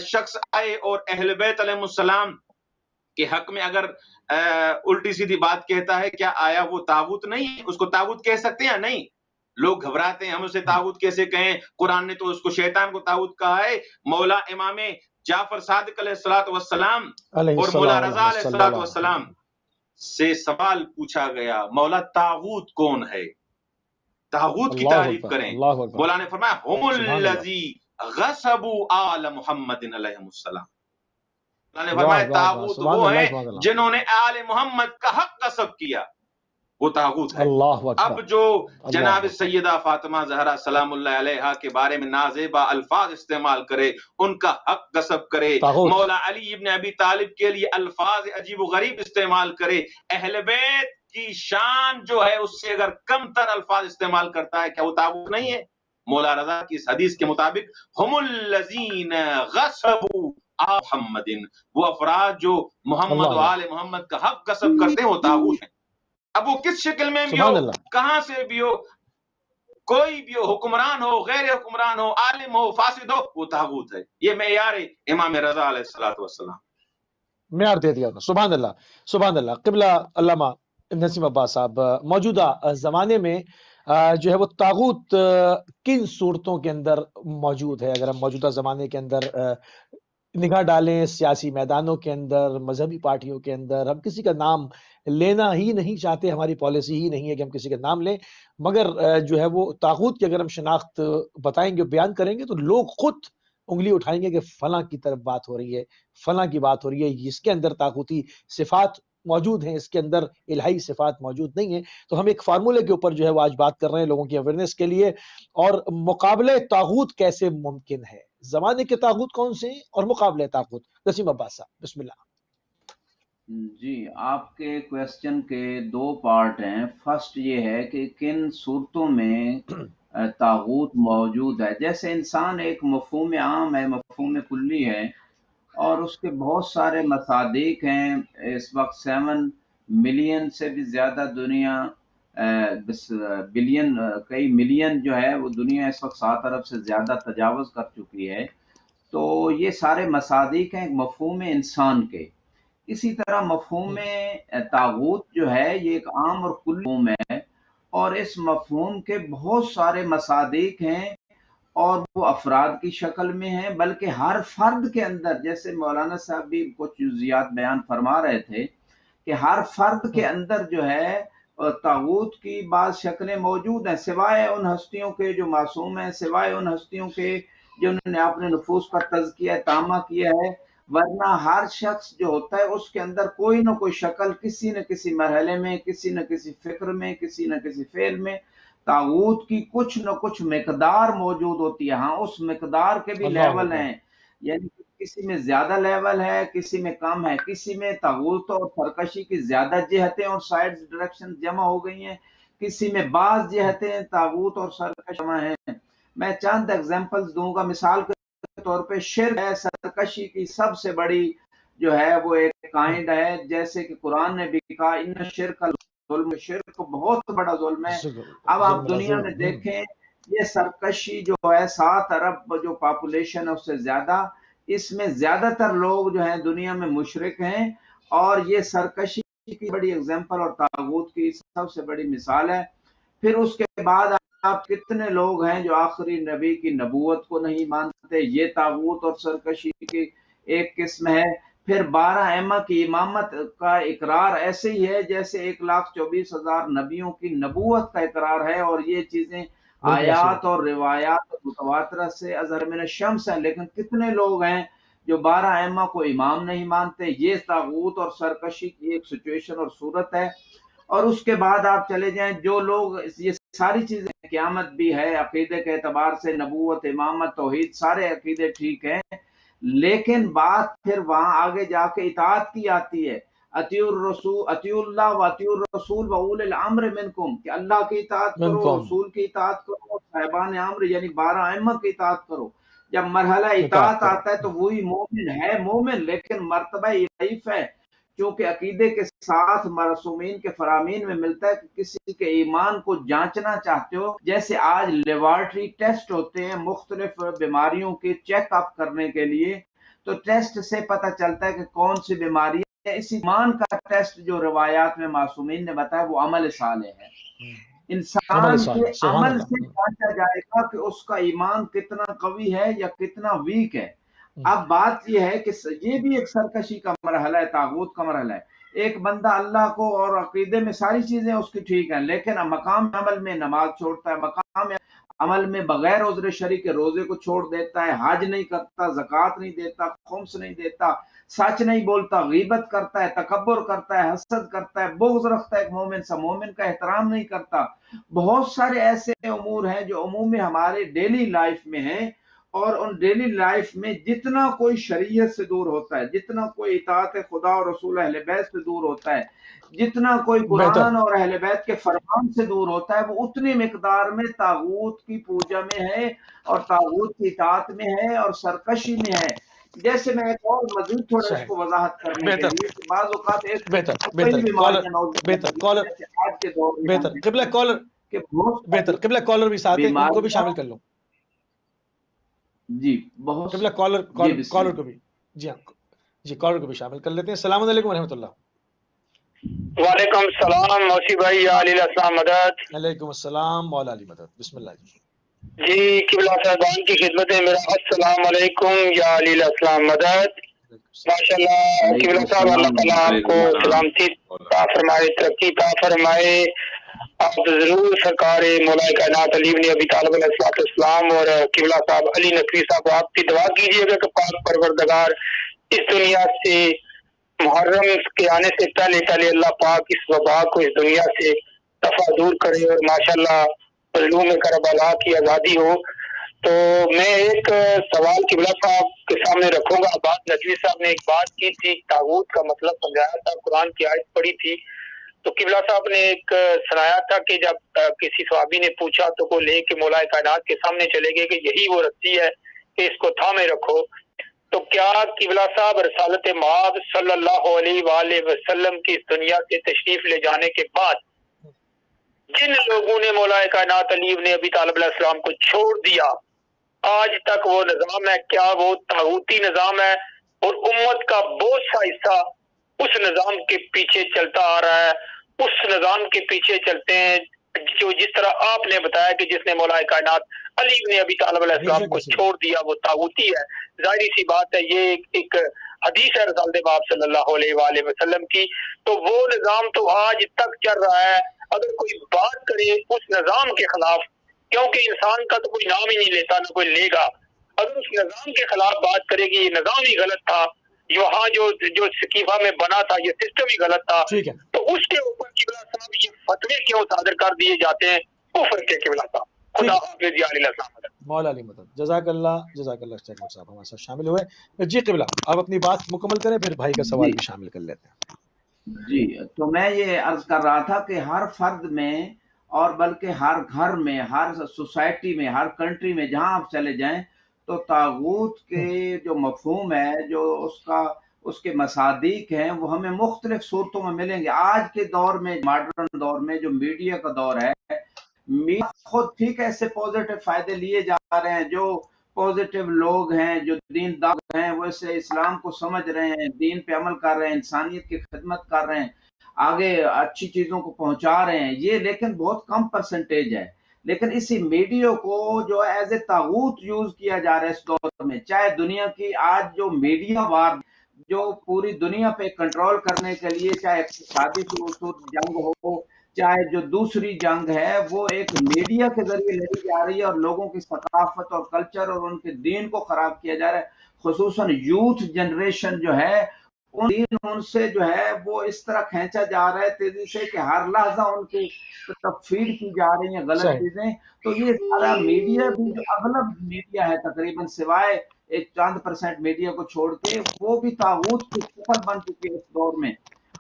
شخص آئے اور اہل بیت علیہ السلام کے حق میں اگر الٹی سیدھی بات کہتا ہے، کیا آیا وہ طاغوت نہیں ہے؟ اس کو طاغوت کہہ سکتے ہیں؟ نہیں. لوگ گھبراتے ہیں، ہم اسے طاغوت کیسے کہیں؟ قرآن نے تو اس کو شیطان کو طاغوت کہا ہے. مولا امام جعفر صادق علیہ الصلوۃ والسلام اور مولا رضا علیہ الصلوۃ والسلام سے سوال پوچھا گیا، مولا طاغوت کون ہے؟ طاغوت کی تعریف کریں. مولا نے فرمایا ہم الذی غصبوا آل محمد علیہ السلام. اللہ نے فرمایا طاغوت وہ ہیں جنہوں نے آل محمد کا حق غصب کیا، وہ طاغوت ہے. اب جو جناب سیدہ فاطمہ زہرا سلام اللہ علیہا کے بارے میں نازیبا الفاظ استعمال کرے، ان کا حق غصب کرے، مولا علی ابن ابی طالب کے لیے الفاظ عجیب و غریب استعمال کرے، اہل بیت کی شان جو ہے اس سے اگر کم تر الفاظ استعمال کرتا ہے، کیا وہ طاغوت نہیں ہے؟ مولا رضا کی اس حدیث کے مطابق ہم الذین غصبوا محمد، وہ افراد جو محمد و آل محمد کا حق غصب کرتے ہیں وہ طاغوت ہیں. اب وہ کس شکل میں بھی ہو، کہاں سے بھی ہو، کوئی بھی ہو، حکمران ہو، غیر حکمران ہو، عالم ہو، فاسد ہو، وہ طاغوت ہے. یہ معیار امام رضا علیہ الصلوۃ والسلام معیار دے دیا. سبحان اللہ، سبحان اللہ. قبلہ علامہ نسیم عباس صاحب، موجودہ زمانے میں جو ہے وہ طاغوت کن صورتوں کے اندر موجود ہے؟ اگر ہم موجودہ زمانے کے اندر نگاہ ڈالیں، سیاسی میدانوں کے اندر، مذہبی پارٹیوں کے اندر، ہم کسی کا نام لینا ہی نہیں چاہتے، ہماری پالیسی ہی نہیں ہے کہ ہم کسی کا نام لیں، مگر جو ہے وہ طاغوت کی اگر ہم شناخت بتائیں گے، بیان کریں گے، تو لوگ خود انگلی اٹھائیں گے کہ فلاں کی طرف بات ہو رہی ہے، فلاں کی بات ہو رہی ہے، اس کے اندر طاغوتی صفات موجود ہیں، اس کے اندر الہی صفات موجود نہیں ہیں. تو ہم ایک فارمولے کے اوپر جو ہے وہ آج بات کر رہے ہیں لوگوں کی اویئرنیس کے لیے. اور مقابلے طاغوت کیسے ممکن ہے؟ زمانے کے طاغوت کون سے ہیں اور مقابلے طاغوت؟ نسیم عباس صاحب بسم اللہ. جی، آپ کے کویسچن کے دو پارٹ ہیں. فرسٹ یہ ہے کہ کن صورتوں میں طاغوت موجود ہے. جیسے انسان ایک مفہوم عام ہے، مفہوم کلی ہے، اور اس کے بہت سارے مصادیق ہیں. اس وقت 7 ملین سے بھی زیادہ دنیا، بلین، کئی ملین جو ہے وہ دنیا اس وقت 7 ارب سے زیادہ تجاوز کر چکی ہے. تو یہ سارے مصادیق ہیں مفہوم انسان کے. اسی طرح مفہوم طاغوت جو ہے یہ ایک عام اور کلی مفہوم ہے، اور اس مفہوم کے بہت سارے مصادیق ہیں، اور وہ افراد کی شکل میں ہیں، بلکہ ہر فرد کے اندر، جیسے مولانا صاحب بھی کچھ جزیات بیان فرما رہے تھے کہ ہر فرد کے اندر جو ہے طاغوت کی بعض شکلیں موجود ہیں، سوائے ان ہستیوں کے جو معصوم ہیں، سوائے ان ہستیوں کے جنہوں نے اپنے نفوس کا تزکیہ تامہ کیا ہے. ورنہ ہر شخص جو ہوتا ہے اس کے اندر کوئی نہ کوئی شکل کسی نہ کسی مرحلے میں، کسی نہ کسی فکر میں، کسی نہ کسی فعل میں طاغوت کی کچھ نہ کچھ مقدار موجود ہوتی ہے. ہاں، اس مقدار کے بھی لیول ہیں، یعنی کسی میں زیادہ لیول ہے، کسی میں کم ہے. کسی میں طاغوت اور سرکشی کی زیادہ جہتیں اور سائڈ ڈائریکشن جمع ہو گئی ہیں، کسی میں بعض جہتیں طاغوت اور سرکشی جمع ہیں. میں چند ایگزامپلز دوں گا. مثال کے طور پہ شرک ہے سرکشی کی سب سے بڑی جو ہے وہ ایک کائنڈ ہے. جیسے کہ قرآن نے بھی کہا ان شرک ظلم، شرک بہت بڑا ظلم ہے. اب آپ دنیا میں دیکھیں، یہ سرکشی جو ہے 7 ارب جو پاپولیشن ہے اس سے زیادہ، اس میں زیادہ تر لوگ جو ہیں دنیا میں مشرک ہیں، اور یہ سرکشی کی بڑی ایگزامپل اور طاغوت کی سب سے بڑی مثال ہے. پھر اس کے بعد آپ کتنے لوگ ہیں جو آخری نبی کی نبوت کو نہیں مانتے، یہ طاغوت اور سرکشی کی ایک قسم ہے. پھر 12 ائمہ کی امامت کا اقرار ایسے ہی ہے جیسے 1,24,000 نبیوں کی نبوت کا اقرار ہے، اور یہ چیزیں آیات اور روایات متواترہ سے ازہر من الشمس ہیں، لیکن کتنے لوگ ہیں جو 12 ائمہ کو امام نہیں مانتے. یہ طاغوت اور سرکشی کی ایک سچویشن اور صورت ہے. اور اس کے بعد آپ چلے جائیں، جو لوگ یہ ساری چیزیں، قیامت بھی ہے، عقیدے کے اعتبار سے نبوت، امامت، توحید، سارے عقیدے ٹھیک ہیں، لیکن بات پھر وہاں آگے جا کے اطاعت کی آتی ہے. اطیعوا الرسول، اطیعوا اللہ و اطیعوا الرسول و اولی الامر منکم، کہ اللہ کی اطاعت کرو، رسول کی اطاعت کرو، صاحبان امر یعنی 12 ائمہ کی اطاعت کرو. جب مرحلہ اطاعت آتا ہے تو وہی مومن ہے، مومن، لیکن مرتبہ ضعیف ہے، کیونکہ عقیدے کے ساتھ معصومین کے فرامین میں ملتا ہے کہ کسی کے ایمان کو جانچنا چاہتے ہو، جیسے آج لیبارٹری ٹیسٹ ہوتے ہیں مختلف بیماریوں کے چیک اپ کرنے کے لیے، تو ٹیسٹ سے پتہ چلتا ہے کہ کون سی بیماری ہے. اس ایمان کا ٹیسٹ جو روایات میں معصومین نے بتایا وہ عمل صالح ہے. انسان کے عمل سے جانچا جائے گا کہ اس کا ایمان کتنا قوی ہے یا کتنا ویک ہے. اب بات یہ ہے کہ یہ بھی ایک سرکشی کا مرحلہ ہے، طاغوت کا مرحلہ ہے. ایک بندہ اللہ کو اور عقیدے میں ساری چیزیں اس کی ٹھیک ہیں، لیکن مقام عمل میں نماز چھوڑتا ہے، مقام عمل میں بغیر عذر شرعی کے روزے کو چھوڑ دیتا ہے، حج نہیں کرتا، زکوٰۃ نہیں دیتا، خمس نہیں دیتا، سچ نہیں بولتا، غیبت کرتا ہے، تکبر کرتا ہے، حسد کرتا ہے، بغض رکھتا ہے ایک مومن سے، مومن کا احترام نہیں کرتا. بہت سارے ایسے امور ہیں جو عموم میں ہمارے ڈیلی لائف میں ہیں، اور ان ڈیلی لائف میں جتنا کوئی شریعت سے دور ہوتا ہے، جتنا کوئی اطاعت خدا اور رسول اہل بیت سے دور ہوتا ہے، جتنا کوئی قرآن اور اہل بیت کے فرمان سے دور ہوتا ہے، وہ اتنی مقدار میں طاغوت کی پوجا میں ہے اور طاغوت کی اطاعت میں ہے اور سرکشی میں ہے. جیسے میں ایک اور مزید تھوڑا اس کو وضاحت کرنے کے لیے کہ بعض اوقات ایک قبلہ کالر بھی ساتھ ہیں، ان کو بھی شامل کر لو. جی بہت کالر کو بھی، جی ہاں جی، کالر کو بھی شامل کر لیتے ہیں. السلام علیکم ورحمۃ اللہ. وعلیکم السلام موسی بھائی، یا علی السلام مدد. علیکم السلام مولا علی مدد. بسم اللہ جی. قبلہ صاحبان کی خدمت ہے میرا السلام علیکم یا علی السلام مدد. ماشاء اللہ قبلہ صاحب، اللہ تعالیٰ آپ کو سلامتی عطا فرمائے، ترقی عطا فرمائے. آپ ضرور سرکار مولا کائنات علی بن ابی طالب علیہ السلام اور قبلہ صاحب علی نقوی صاحب، آپ کی دعا کیجیے گا کہ پاک پروردگار اس دنیا سے محرم کے آنے سے پہلے اللہ پاک اس وبا کو اس دنیا سے دفع دور کرے اور ماشاءاللہ مظلوم کربلا کی آزادی ہو. تو میں ایک سوال قبلہ صاحب کے سامنے رکھوں گا. بات نقوی صاحب نے ایک بات کی تھی، طاغوت کا مطلب سمجھایا تھا، قرآن کی آیت پڑھی تھی، تو قبلہ صاحب نے ایک سنایا تھا کہ جب کسی صحابی نے پوچھا تو وہ لے کے مولا کائنات کے سامنے چلے گئے کہ یہی وہ رسی ہے کہ اس کو تھامے رکھو. تو کیا قبلہ صاحب رسالت مآب صلی اللہ علیہ وآلہ وسلم کی اس دنیا سے تشریف لے جانے کے بعد جن لوگوں نے مولا کائنات علی بن ابی طالب علیہ السلام کو چھوڑ دیا، آج تک وہ نظام ہے، کیا وہ طاغوتی نظام ہے اور امت کا بہت سا حصہ اس نظام کے پیچھے چلتا آ رہا ہے، اس نظام کے پیچھے چلتے ہیں جو جس طرح آپ نے بتایا کہ جس نے مولا کائنات علی بن ابی طالب علیہ السلام کو چھوڑ دیا وہ طاغوتی ہے. ظاہری سی بات ہے، یہ ایک حدیث ہے رسالت باب صلی اللہ علیہ وآلہ وسلم کی. تو وہ نظام تو آج تک چل رہا ہے. اگر کوئی بات کرے اس نظام کے خلاف، کیونکہ انسان کا تو کوئی نام ہی نہیں لیتا، نہ کوئی لے گا، اگر اس نظام کے خلاف بات کرے گی یہ نظام ہی غلط تھا، وہاں جو سکیفہ میں بنا تھا یہ سسٹم ہی غلط تھا، تو اس کے اوپر قبلہ صاحب یہ فتوے کیوں صادر کر دیے جاتے ہیں کفر کے قبلہ صاحب. خدا حافظ یا علی السلام مولا علی مدد. جزاک اللہ صاحب ہمارے ساتھ شامل ہوئے. جی قبلہ آپ اپنی بات مکمل کریں، پھر بھائی کا سوال بھی شامل کر لیتے ہیں. جی تو میں یہ عرض کر رہا تھا کہ ہر فرد میں اور بلکہ ہر گھر میں، ہر سوسائٹی میں، ہر کنٹری میں جہاں آپ چلے جائیں تو طاغوت کے جو مفہوم ہے، جو اس کے مصادیق ہیں، وہ ہمیں مختلف صورتوں میں ملیں گے. آج کے دور میں، ماڈرن دور میں جو میڈیا کا دور ہے، میڈیا خود ٹھیک ہے، اس سے پازیٹیو فائدے لیے جا رہے ہیں. جو پازیٹیو لوگ ہیں، جو دیندار ہیں، وہ اسے اسلام کو سمجھ رہے ہیں، دین پہ عمل کر رہے ہیں، انسانیت کی خدمت کر رہے ہیں، آگے اچھی چیزوں کو پہنچا رہے ہیں. یہ لیکن بہت کم پرسنٹیج ہے. لیکن اسی میڈیا کو جو ایز اے طاغوت یوز کیا جا رہا ہے اس دور میں، چاہے دنیا کی آج جو میڈیا وار جو پوری دنیا پہ کنٹرول کرنے کے لیے، چاہے اقتصادی جنگ ہو، چاہے جو دوسری جنگ ہے وہ ایک میڈیا کے ذریعے لڑی جا رہی ہے اور لوگوں کی ثقافت اور کلچر اور ان کے دین کو خراب کیا جا رہا ہے، خصوصاً یوتھ جنریشن جو ہے ان سے جو ہے وہ اس طرح کھینچا جا رہا ہے تیزی سے کہ ہر لحظہ ان کی فیڈ کی جا رہی ہیں غلط چیزیں. تو یہ سارا میڈیا بھی جو اغلب میڈیا ہے تقریباً سوائے ایک چند % میڈیا کو چھوڑ کے وہ بھی طاغوت کی شکل بن چکی ہے اس دور میں.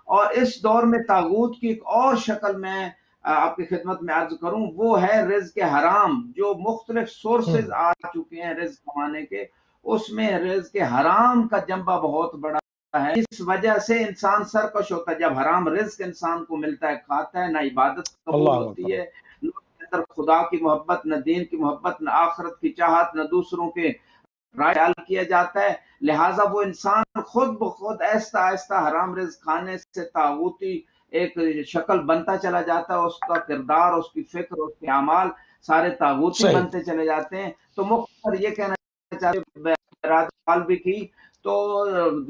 اور اس دور میں طاغوت کی ایک اور شکل میں آپ کی خدمت میں عرض کروں، وہ ہے رزق حرام. جو مختلف سورسز آ چکے ہیں رزق کمانے کے، اس میں رزق حرام کا جنبہ بہت بڑا ہے. اس وجہ سے انسان سرکش ہوتا ہے. جب حرام رزق انسان کو ملتا ہے، کھاتا ہے، نہ عبادت قبول ہوتی ہے، نہ خدا کی محبت، نہ دین کی محبت، نہ آخرت کی چاہت، نہ دوسروں کے رائے حل کیا جاتا ہے. لہٰذا وہ انسان خود بخود آہستہ آہستہ حرام رزق کھانے سے طاغوتی ایک شکل بنتا چلا جاتا ہے. اس کا کردار، اس کی فکر، اس کے اعمال سارے طاغوتی بنتے چلے جاتے ہیں. تو مختصر یہ کہنا چاہتے بھی کی تو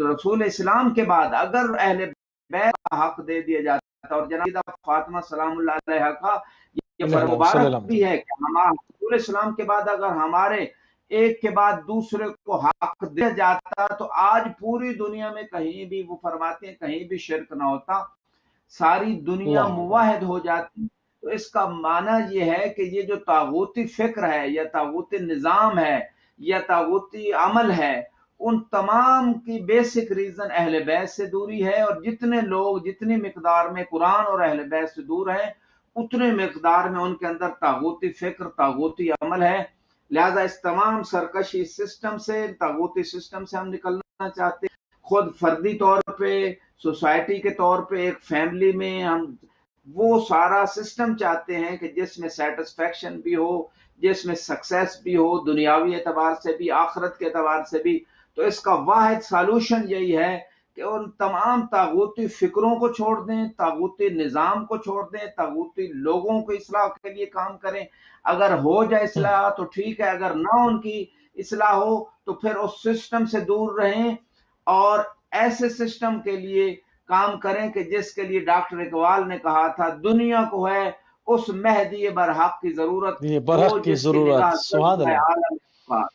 رسول اسلام کے بعد اگر اہل بیت کا حق دے دیا جاتا، اور جناب فاطمہ سلام اللہ علیہ کا یہ فرمان مبارک بھی ہے کہ رسول اسلام کے بعد اگر ہمارے ایک کے بعد دوسرے کو حق دیا جاتا تو آج پوری دنیا میں کہیں بھی، وہ فرماتے ہیں، کہیں بھی شرک نہ ہوتا، ساری دنیا موحد ہو جاتی. تو اس کا معنی یہ ہے کہ یہ جو طاغوتی فکر ہے یا طاغوتی نظام ہے یا طاغوتی عمل ہے، ان تمام کی بیسک ریزن اہل بیت سے دوری ہے. اور جتنے لوگ جتنی مقدار میں قرآن اور اہل بیت سے دور ہیں، اتنے مقدار میں ان کے اندر طاغوتی فکر، طاغوتی عمل ہے. لہذا اس تمام سرکشی سسٹم سے، طاغوتی سسٹم سے ہم نکلنا چاہتے ہیں. خود فردی طور پہ، سوسائٹی کے طور پہ، ایک فیملی میں ہم وہ سارا سسٹم چاہتے ہیں کہ جس میں سیٹسفیکشن بھی ہو، جس میں سکسیس بھی ہو، دنیاوی اعتبار سے بھی، آخرت کے اعتبار سے بھی. تو اس کا واحد سالوشن یہی ہے کہ ان تمام طاغوتی فکروں کو چھوڑ دیں، طاغوتی نظام کو چھوڑ دیں، طاغوتی لوگوں کو اصلاح کے لیے کام کریں. اگر ہو جائے اصلاح تو ٹھیک ہے، اگر نہ ان کی اصلاح ہو تو پھر اس سسٹم سے دور رہیں اور ایسے سسٹم کے لیے کام کریں کہ جس کے لیے ڈاکٹر اقبال نے کہا تھا دنیا کو ہے اس مہدی برحق کی ضرورت، برحق کی ضرورت. سبحان اللہ،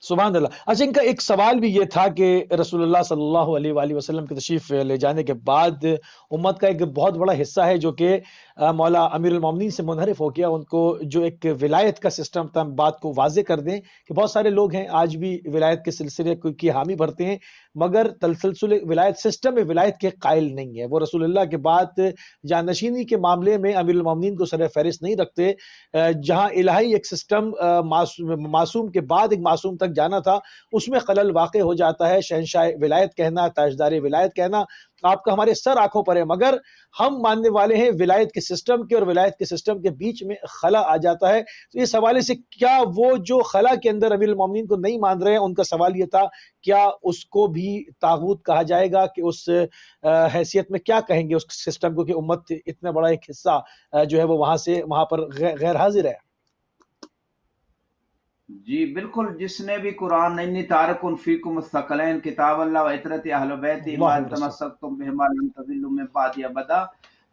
سبحان اللہ. اچھا، ان کا ایک سوال بھی یہ تھا کہ رسول اللہ صلی اللہ علیہ وآلہ وسلم کی تشریف لے جانے کے بعد امت کا ایک بہت بڑا حصہ ہے جو کہ مولا امیر المومنین سے منحرف ہو گیا. ان کو جو ایک ولایت کا سسٹم تھا، بات کو واضح کر دیں کہ بہت سارے لوگ ہیں آج بھی ولایت کے سلسلے کی حامی بھرتے ہیں، مگر تسلسل ولایت سسٹم میں ولایت کے قائل نہیں ہے. وہ رسول اللہ کے بعد جانشینی کے معاملے میں امیر المومنین کو سر فہرست نہیں رکھتے. جہاں الہی ایک سسٹم معصوم کے بعد ایک معصوم تک جانا تھا، اس میں خلل واقع ہو جاتا ہے. شہنشاہ ولایت کہنا، تاجدار ولایت کہنا آپ کا ہمارے سر آنکھوں پر ہے، مگر ہم ماننے والے ہیں ولایت کے سسٹم کے اور ولایت کے سسٹم کے بیچ میں خلا آ جاتا ہے. تو اس حوالے سے کیا وہ جو خلا کے اندر امیر المومنین کو نہیں مان رہے ہیں، ان کا سوال یہ تھا کیا اس کو بھی طاغوت کہا جائے گا؟ کہ اس حیثیت میں کیا کہیں گے اس سسٹم کو کہ امت اتنا بڑا ایک حصہ جو ہے وہ وہاں پر غیر حاضر ہے؟ جی بالکل. جس نے بھی قرآن انی تارکن فیکم الثقلین کتاب اللہ و عطرت اہل بیت ما تمسکتم بہما لن تضلوا من بعد ابدا،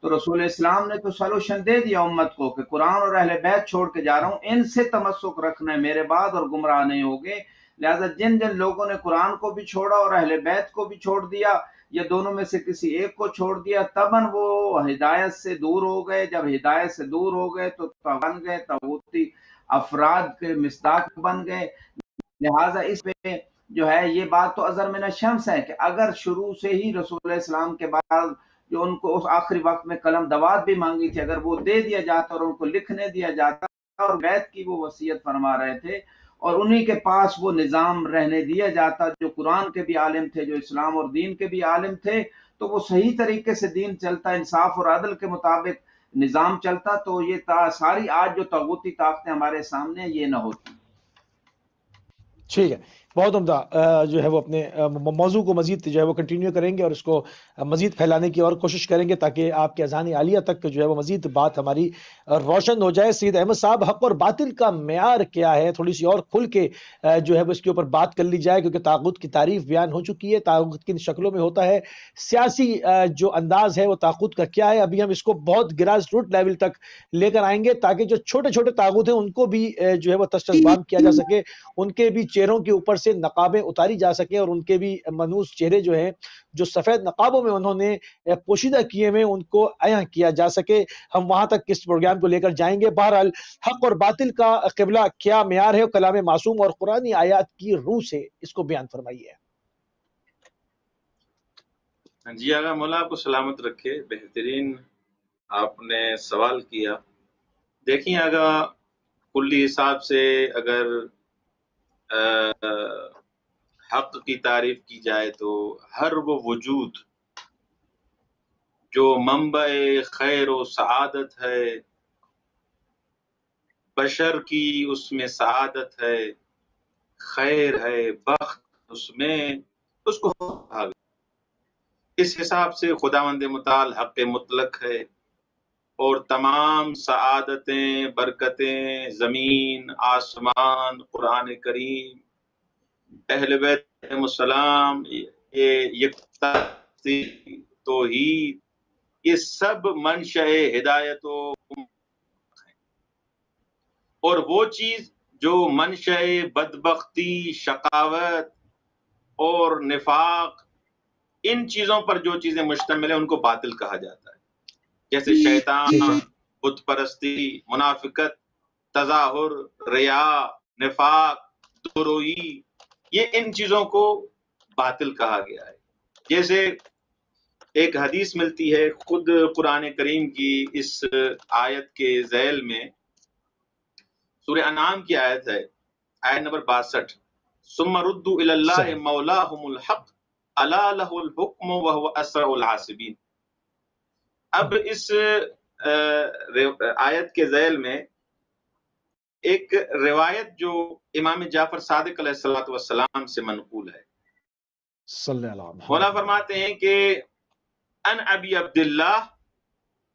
تو رسول اسلام نے تو سولوشن دے دیا امت کو کہ قرآن اور اہل بیت چھوڑ کے جا رہا ہوں، ان سے تمسک رکھنا ہے میرے بعد اور گمراہ نہیں ہوگے. لہذا جن جن لوگوں نے قرآن کو بھی چھوڑا اور اہل بیت کو بھی چھوڑ دیا یا دونوں میں سے کسی ایک کو چھوڑ دیا، تباً وہ ہدایت سے دور ہو گئے. جب ہدایت سے دور ہو گئے تو بن گئے طاغوتی افراد کے مصداق بن گئے. لہٰذا اس پہ جو ہے یہ بات تو ازر من الشمس ہے کہ اگر شروع سے ہی رسول اسلام کے بعد جو ان کو اس آخری وقت میں قلم دوات بھی مانگی تھی، اگر وہ دے دیا جاتا اور ان کو لکھنے دیا جاتا اور بیت کی وہ وصیت فرما رہے تھے اور انہی کے پاس وہ نظام رہنے دیا جاتا جو قرآن کے بھی عالم تھے، جو اسلام اور دین کے بھی عالم تھے، تو وہ صحیح طریقے سے دین چلتا، انصاف اور عدل کے مطابق نظام چلتا، تو یہ ساری آج جو طاغوتی طاقتیں ہمارے سامنے یہ نہ ہوتی. ٹھیک ہے. بہت عمدہ جو ہے وہ اپنے موضوع کو مزید جو ہے وہ کنٹینیو کریں گے اور اس کو مزید پھیلانے کی اور کوشش کریں گے تاکہ آپ کے اذہان عالیہ تک جو ہے وہ مزید بات ہماری روشن ہو جائے. سید احمد صاحب، حق اور باطل کا معیار کیا ہے؟ تھوڑی سی اور کھل کے جو ہے وہ اس کے اوپر بات کر لی جائے، کیونکہ طاغوت کی تعریف بیان ہو چکی ہے. طاغوت کن شکلوں میں ہوتا ہے، سیاسی جو انداز ہے وہ طاغوت کا کیا ہے. ابھی ہم اس کو بہت گراس روٹ لیول تک لے کر آئیں گے تاکہ جو چھوٹے چھوٹے طاغوت ہیں ان کو بھی جو ہے وہ تشتزبام کیا جا سکے، ان کے بھی چہروں کے اوپر سے نقابیں اتاری جا سکیں اور ان کے بھی منوس چہرے جو ہیں جو سفید نقابوں میں انہوں نے پوشیدہ کیے ہوئے ان کو عیاں کیا جا سکے. ہم وہاں تک اس پروگرام کو لے کر جائیں گے. بہرحال حق اور باطل کا قبلہ کیا معیار ہے؟ کلام معصوم اور قرآنی آیات کی روح سے اس کو بیان فرمائیے. جی آقا مولا آپ کو سلامت رکھے. بہترین آپ نے سوال کیا. دیکھیں آگا کلی حساب سے اگر حق کی تعریف کی جائے تو ہر وہ وجود جو منبع خیر و سعادت ہے، بشر کی اس میں سعادت ہے، خیر ہے، بخت اس میں، اس کو کہا گیا. اس حساب سے خداوند متعال حق مطلق ہے اور تمام سعادتیں، برکتیں، زمین، آسمان، قرآن کریم، اہل بیت علیہم السلام، یہ یکتا، توحید، یہ سب منشأ ہدایت اور وہ چیز جو منشأ بدبختی، شقاوت اور نفاق، ان چیزوں پر جو چیزیں مشتمل ہیں ان کو باطل کہا جاتا ہے. جیسے شیطان، بت پرستی، منافقت، تظاہر، ریا، نفاق، دروئی، یہ ان چیزوں کو باطل کہا گیا ہے. جیسے ایک حدیث ملتی ہے خود قرآن کریم کی اس آیت کے ذیل میں، سورہ انعام کی آیت ہے، آیت نمبر 62، ثم ردوا الی اللہ مولاہم الحق الا لہ الحکم وہو اسرع الحاسبین. اب اس آیت کے ذیل میں ایک روایت جو امام جعفر صادق علیہ السلام سے منقول ہے. مولا فرماتے ہیں کہ ان ابی عبداللہ،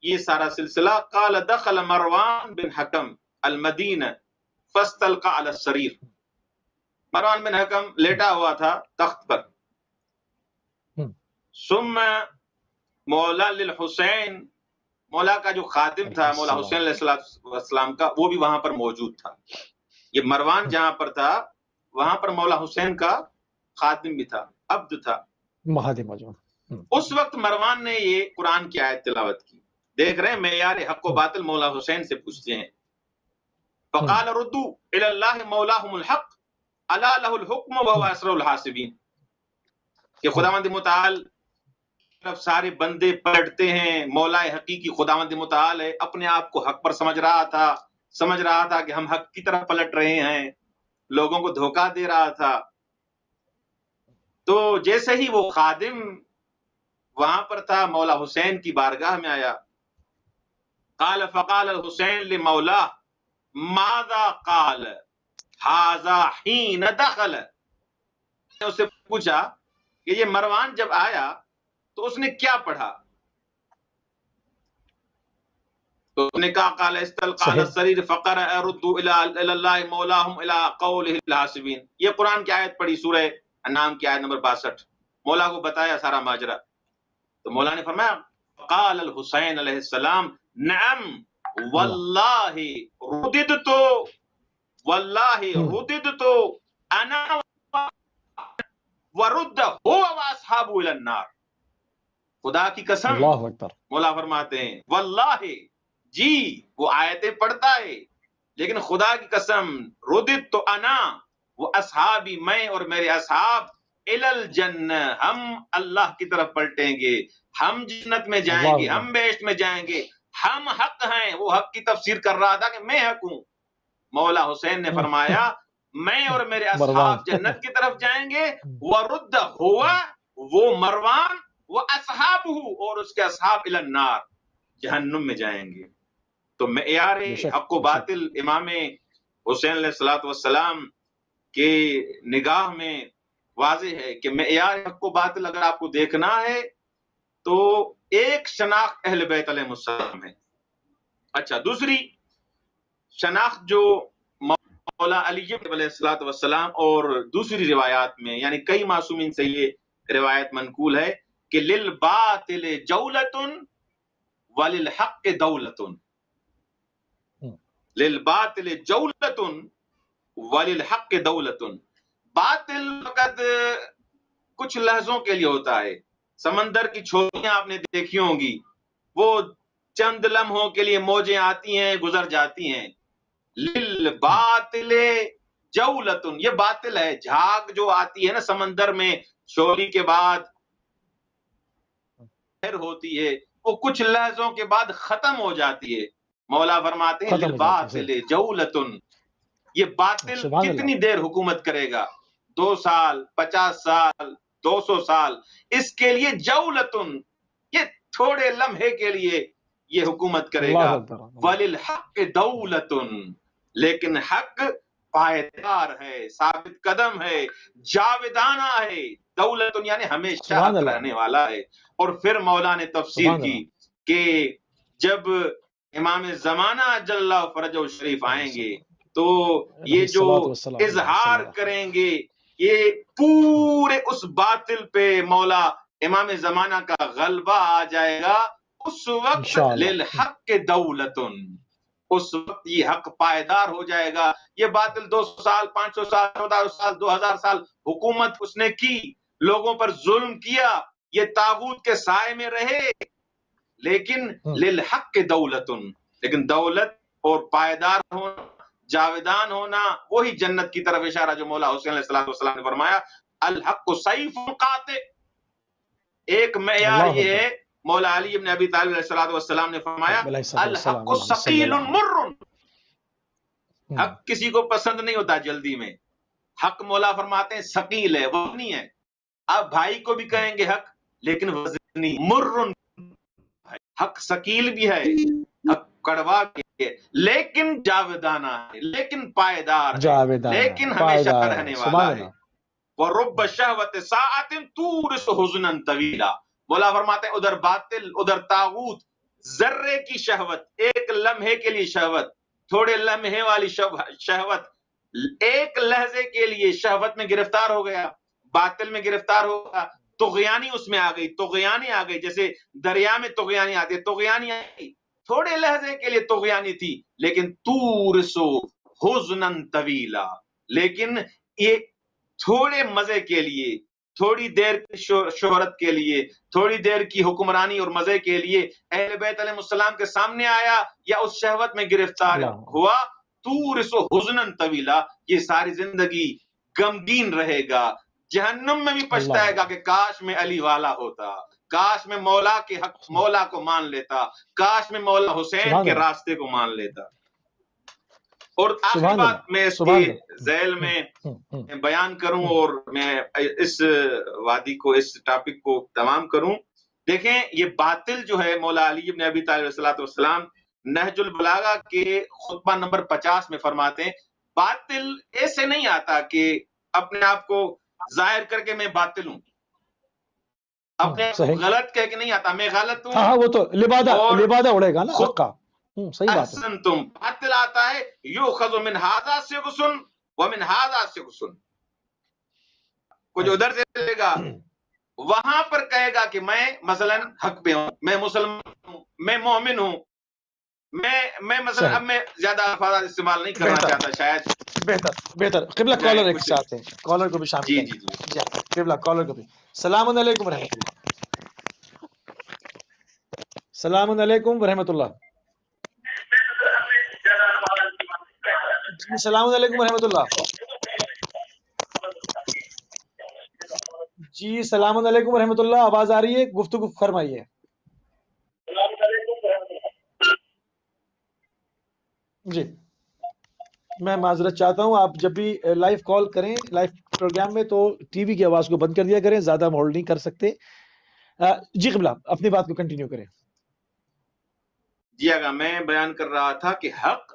یہ سارا سلسلہ، قال دخل مروان بن حکم المدینہ فاستلقى علی السریر. مروان بن حکم لیٹا ہوا تھا تخت پر. ثم مولا للحسین، مولا کا جو خادم تھا مولا حسین علیہ السلام کا، وہ بھی وہاں پر موجود تھا. یہ مروان جہاں پر تھا وہاں پر مولا حسین کا خادم بھی تھا، عبد تھا. اس وقت مروان نے یہ قرآن کی آیت تلاوت کی. دیکھ رہے ہیں معیار حق و باطل مولا حسین سے پوچھتے ہیں. فقال ردوا الی اللہ مولاہم الحق الا لہ الحکم وہو اسرع الحاسبین، کہ خداوند متعال طرف سارے بندے پلٹتے ہیں. مولا حقیقی خداوند متعال ہے، اپنے آپ کو حق پر سمجھ رہا تھا کہ ہم حق کی طرف پلٹ رہے ہیں، لوگوں کو دھوکہ دے رہا تھا. تو جیسے ہی وہ خادم وہاں پر تھا، مولا حسین کی بارگاہ میں آیا. فقال الحسین لمولا ماذا قال ھذا حین دخل. اس سے پوچھا کہ یہ مروان جب آیا تو اس نے کیا پڑھا؟ تو اس نے کہا قال استلقى على السرير فقرأ ردوا الى الله مولاهم الى قوله الحاسبین. یہ قرآن کی آیت پڑھی، سورہ انعام کی آیت نمبر 62. مولا کو بتایا سارا ماجرا. تو مولا نے فرمایا قال الحسین علیہ السلام نعم واللہ رددت انا ورد هو واصحابه الى النار. خدا کی قسم، مولا فرماتے ہیں واللہ، جی وہ آیتیں پڑھتا ہے لیکن خدا کی قسم، رددت انا و اصحابی، میں اور میرے اصحاب، الی الجنہ، ہم اللہ کی طرف پلٹیں گے، ہم جنت میں جائیں گے، ہم بہشت میں جائیں گے، ہم حق ہیں. وہ حق کی تفسیر کر رہا تھا کہ میں حق ہوں. مولا حسین نے فرمایا میں اور میرے اصحاب جنت کی طرف جائیں گے، ورد ہوا، وہ مروان، وہ اصحاب اور اس کے اصحاب الی النار، جہنم میں جائیں گے. تو معیار حق و باطل امام حسین علیہ السلام کہ نگاہ میں واضح ہے کہ معیار حق و باطل اگر آپ کو دیکھنا ہے تو ایک شناخت اہل بیت علیہ السلام ہے. اچھا، دوسری شناخت جو مولا علی علیہ السلام اور دوسری روایات میں یعنی کئی معصومین سے یہ روایت منقول ہے کہ للباطل جولۃ وللحق دولۃ. للباطل جولۃ وللحق دولۃ. باطل فقط کچھ لحظوں کے لیے ہوتا ہے. سمندر کی چھوٹیاں آپ نے دیکھی ہوں گی، وہ چند لمحوں کے لیے موجیں آتی ہیں گزر جاتی ہیں. للباطل جولۃ، یہ باطل ہے. جھاگ جو آتی ہے نا سمندر میں شوری کے بعد ہوتی ہے، وہ کچھ لحظوں کے بعد ختم ہو جاتی ہے. مولا فرماتے ہیں للباطل جولۃ. یہ باطل کتنی دیر حکومت کرے گا؟ 2 سال، 50 سال، 200 سال. اس کے لیے جولۃ، یہ تھوڑے لمحے کے لیے یہ حکومت کرے گا. وللحق دولۃ، لیکن حق پائیدار ہے، ثابت قدم ہے، جاودانہ ہے. دولت یعنی ہمیشہ حق رہنے والا ہے. اور پھر مولا نے تفسیر کی کہ جب امام زمانہ جل اللہ فرجہ شریف آئیں گے تو یہ جو اظہار کریں گے یہ پورے اس باطل پہ مولا امام زمانہ کا غلبہ آ جائے گا. اس وقت للحق دولت، اس وقت یہ حق پائیدار ہو جائے گا. یہ باطل 200 سال، 500 سال، 1400 سال، 2000 سال حکومت اس نے کی، لوگوں پر ظلم کیا، یہ طاغوت کے سائے میں رہے، لیکن للحق دولت، لیکن دولت اور پائیدار ہونا، جاودان ہونا، وہی جنت کی طرف اشارہ جو مولا حسین علیہ السلام نے فرمایا الحق سیف قاطع. ایک معیار یہ ہے، مولا علی ابن ابی طالب علیہ السلام نے فرمایا الحق ثقیل مر. حق کسی کو پسند نہیں ہوتا جلدی میں. حق مولا فرماتے ہیں ثقیل ہے، وزنی ہے. اب بھائی کو بھی کہیں گے حق، لیکن وزنی مر. حق ثقیل بھی ہے، حق کڑوا بھی ہے، لیکن جاودانہ ہے، لیکن پائیدار ہے، لیکن ہمیشہ رہنے والا ہے. وَرُبَّ شَهْوَةِ سَاعَةٍ تُورِثُ حُزْنًا طَوِيلًا. مولا فرماتے ہیں ادھر باطل، ادھر طاغوت. ذرے کی شہوت، ایک لمحے کے لیے شہوت، تھوڑے لمحے والی شہوت، ایک لحظے کے لیے شہوت میں گرفتار ہو گیا، باطل میں گرفتار ہو گیا، طغیانی اس میں آ گئی، طغیانی آ گئی. جیسے دریا میں طغیانی آتی ہے، طغیانی آئی، تھوڑے لحظے کے لیے طغیانی تھی، لیکن تورثو حزنا طویلا. لیکن یہ تھوڑے مزے کے لیے، تھوڑی دیر کی شہرت کے لیے، تھوڑی دیر کی حکمرانی اور مزے کے لیے اہل بیت علیہ السلام کے سامنے آیا یا اس شہوت میں گرفتار ہوا. تورثو حزنا طویلا، یہ ساری زندگی غمگین رہے گا، جہنم میں بھی پچھتائے گا کہ کاش میں علی والا ہوتا، کاش میں مولا کے حق مولا کو مان لیتا، کاش میں مولا حسین کے راستے کو مان لیتا. اور آخری بات میں اس کے ذیل میں بیان کروں اور میں اس وادی کو، اس ٹاپک کو تمام کروں. دیکھیں یہ باطل جو ہے، مولا علی بن ابی طالب علیہ السلام نہج البلاغہ کے خطبہ نمبر 50 میں فرماتے ہیں باطل ایسے نہیں آتا کہ اپنے آپ کو ظاہر کر کے میں باطل ہوں، اپنے آپ کو غلط کہہ کے نہیں آتا میں غلط ہوں. ہاں وہ تو لبادہ اڑے گا نا حق کا. صحیح بات ہے. تم باطل آتا ہے یؤخذ من ھذا سغس ومن ھذا سغس، کچھ ادھر سے لے گا، وہاں پر کہے گا کہ میں مثلا حق پہ ہوں، میں مسلمان ہوں، میں مومن ہوں، میں مثلا اب میں زیادہ الفاظ استعمال نہیں کرنا چاہتا شاید. بہتر. قبلہ کالر ایک ساتھ ہیں، کالر کو بھی شامل کریں. جی قبلہ کالر کو بھی. السلام علیکم ورحمۃ اللہ. السلام علیکم ورحمۃ اللہ. السلام علیکم ورحمۃ اللہ. جی السلام علیکم ورحمۃ اللہ. آواز آ رہی ہے؟ گفتگو فرمائیے. جی میں معذرت چاہتا ہوں، آپ جب بھی لائیو کال کریں لائیو پروگرام میں تو ٹی وی کی آواز کو بند کر دیا کریں، زیادہ ہم ہولڈ نہیں کر سکتے. جی قبلہ اپنی بات کو کنٹینیو کریں. جی اگر میں بیان کر رہا تھا کہ حق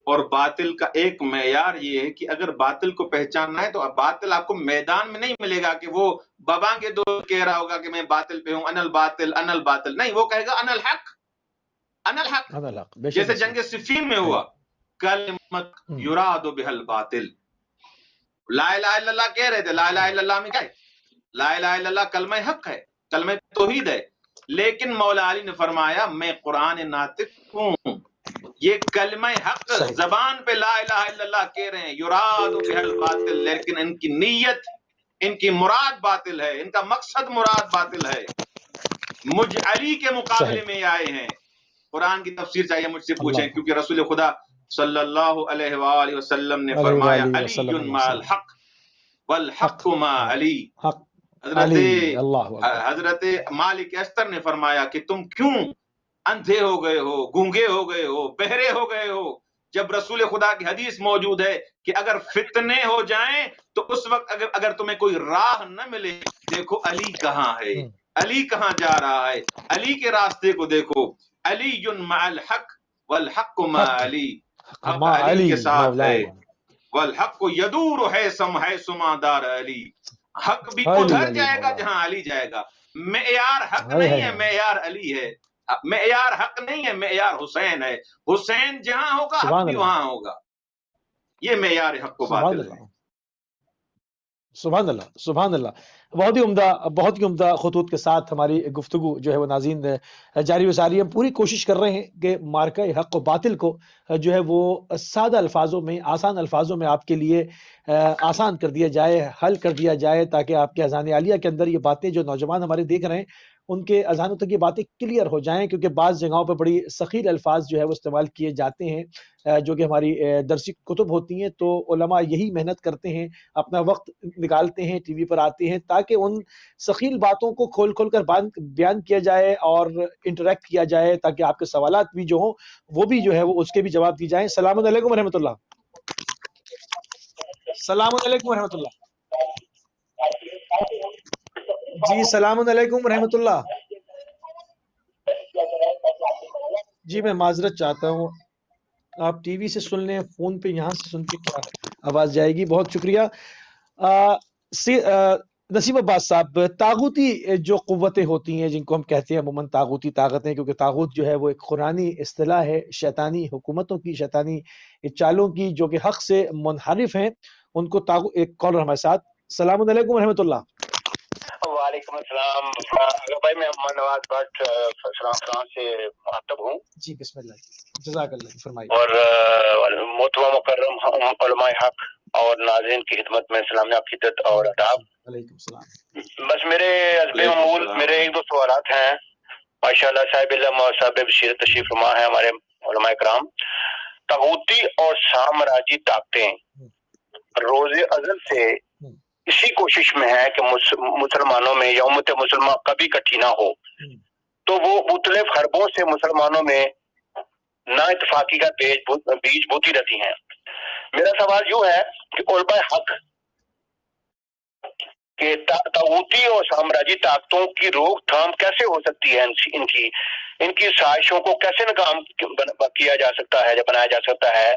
اور باطل کا ایک معیار یہ ہے کہ اگر باطل کو پہچاننا ہے تو باطل آپ کو میدان میں نہیں ملے گا کہ وہ بابانگے دو کہہ رہا ہوگا کہ میں باطل پہ ہوں، ان الباطل، نہیں، وہ کہے گا ان الحق، ان الحق، هذا الحق بے شک جیسے جنگ صفین میں ہوا کلمت یراد بها الباطل، لا الہ الا اللہ کہہ رہے تھے، لا الہ الا اللہ میں کیا ہے؟ لا الہ الا اللہ کلمہ حق ہے، کلمہ توحید ہے، لیکن مولا علی نے فرمایا میں قرآن ناطق ہوں، یہ کلمہ حق زبان پہ لا الہ الا اللہ کہہ رہے ہیں، یراد بها الباطل، لیکن ان کی نیت، ان کی مراد باطل ہے، ان کا مقصد مراد باطل ہے، مجھ علی کے مقابلے میں آئے ہیں۔ قرآن کی تفسیر چاہیے مجھ سے پوچھیں، کیونکہ رسول خدا صلی اللہ علیہ وآلہ وسلم نے فرمایا علی مع الحق والحق مع علی۔ حضرت مالک اشتر نے فرمایا کہ تم کیوں اندھے ہو گئے ہو، گونگے ہو گئے ہو، بہرے ہو گئے ہو، جب رسول خدا کی حدیث موجود ہے کہ اگر فتنے ہو جائیں تو اس وقت اگر تمہیں کوئی راہ نہ ملے، دیکھو علی کہاں ہے، علی کہاں جا رہا ہے، علی کے راستے کو دیکھو، علی مع الحق والحق مع علی، حق علی کے ساتھ ہے، والحق یدور حیثما دار علی، حق بھی ادھر جائے گا جہاں علی جائے گا۔ معیار حق نہیں ہے، معیار علی ہے، معیار حق نہیں ہے، معیار حسین ہے، حسین جہاں ہوگا حق بھی وہاں ہوگا، یہ معیار حق و باطل ہے۔ سبحان اللہ، سبحان اللہ، بہت ہی عمدہ، بہت ہی عمدہ خطوط کے ساتھ ہماری گفتگو جو ہے وہ ناظرین جاری و ساری ہے۔ ہم پوری کوشش کر رہے ہیں کہ مارکہ حق و باطل کو جو ہے وہ سادہ الفاظوں میں، آسان الفاظوں میں آپ کے لیے آسان کر دیا جائے، حل کر دیا جائے، تاکہ آپ کے اذہان عالیہ کے اندر یہ باتیں جو نوجوان ہمارے دیکھ رہے ہیں ان کے اذہانوں تک یہ باتیں کلیئر ہو جائیں، کیونکہ بعض جگہوں پہ بڑی ثقیل الفاظ جو ہے وہ استعمال کیے جاتے ہیں جو کہ ہماری درسی کتب ہوتی ہیں، تو علماء یہی محنت کرتے ہیں، اپنا وقت نکالتے ہیں، ٹی وی پر آتے ہیں تاکہ ان ثقیل باتوں کو کھول کھول کر بیان کیا جائے اور انٹریکٹ کیا جائے، تاکہ آپ کے سوالات بھی جو ہوں وہ بھی جو ہے وہ اس کے بھی جواب دی جائیں۔ السلام علیکم ورحمۃ اللہ۔ السلام علیکم ورحمۃ اللہ۔ جی السلام علیکم ورحمۃ اللہ۔ جی میں معذرت چاہتا ہوں، آپ ٹی وی سے سن لیں، فون پہ یہاں سے سن کے کیا آواز جائے گی۔ بہت شکریہ۔ نسیم عباس صاحب، طاغوتی جو قوتیں ہوتی ہیں جن کو ہم کہتے ہیں عموماً طاغوتی طاقتیں، کیونکہ طاغوت جو ہے وہ ایک قرآنی اصطلاح ہے شیطانی حکومتوں کی، شیطانی چالوں کی جو کہ حق سے منحرف ہیں، ان کو ایک کالر ہمارے ساتھ۔ السلام علیکم ورحمۃ اللہ۔ وعلیکم السلام بھائی، میں محمد نواز بٹ فرانس سے مخاطب ہوں۔ جی بسم اللہ، جزاک اللہ، فرمائیے۔ اور محترم مکرم علماء حق اور ناظرین کی خدمت میں سلام آپ کی عزت اور اداب۔ علیکم السلام۔ بس میرے میرے ایک دو سوالات ہیں۔ ماشاءاللہ صاحب علم اور صاحب بصیرت تشریف فرما ہے ہمارے علماء کرام۔ طاغوتی اور سامراجی طاقتیں روز ازل سے اسی کوشش میں ہے کہ مسلمانوں میں یا امت مسلمہ کبھی اکٹھی نہ ہو، تو وہ مختلف حربوں سے مسلمانوں میں نا اتفاقی کا بیج بوتی رہتی ہیں۔ میرا سوال یوں ہے کہ علماء حق کہ طاغوتی اور سامراجی طاقتوں کی روک تھام کیسے ہو سکتی ہے، ان کی سازشوں کو کیسے ناکام کیا جا سکتا ہے یا بنایا جا سکتا ہے۔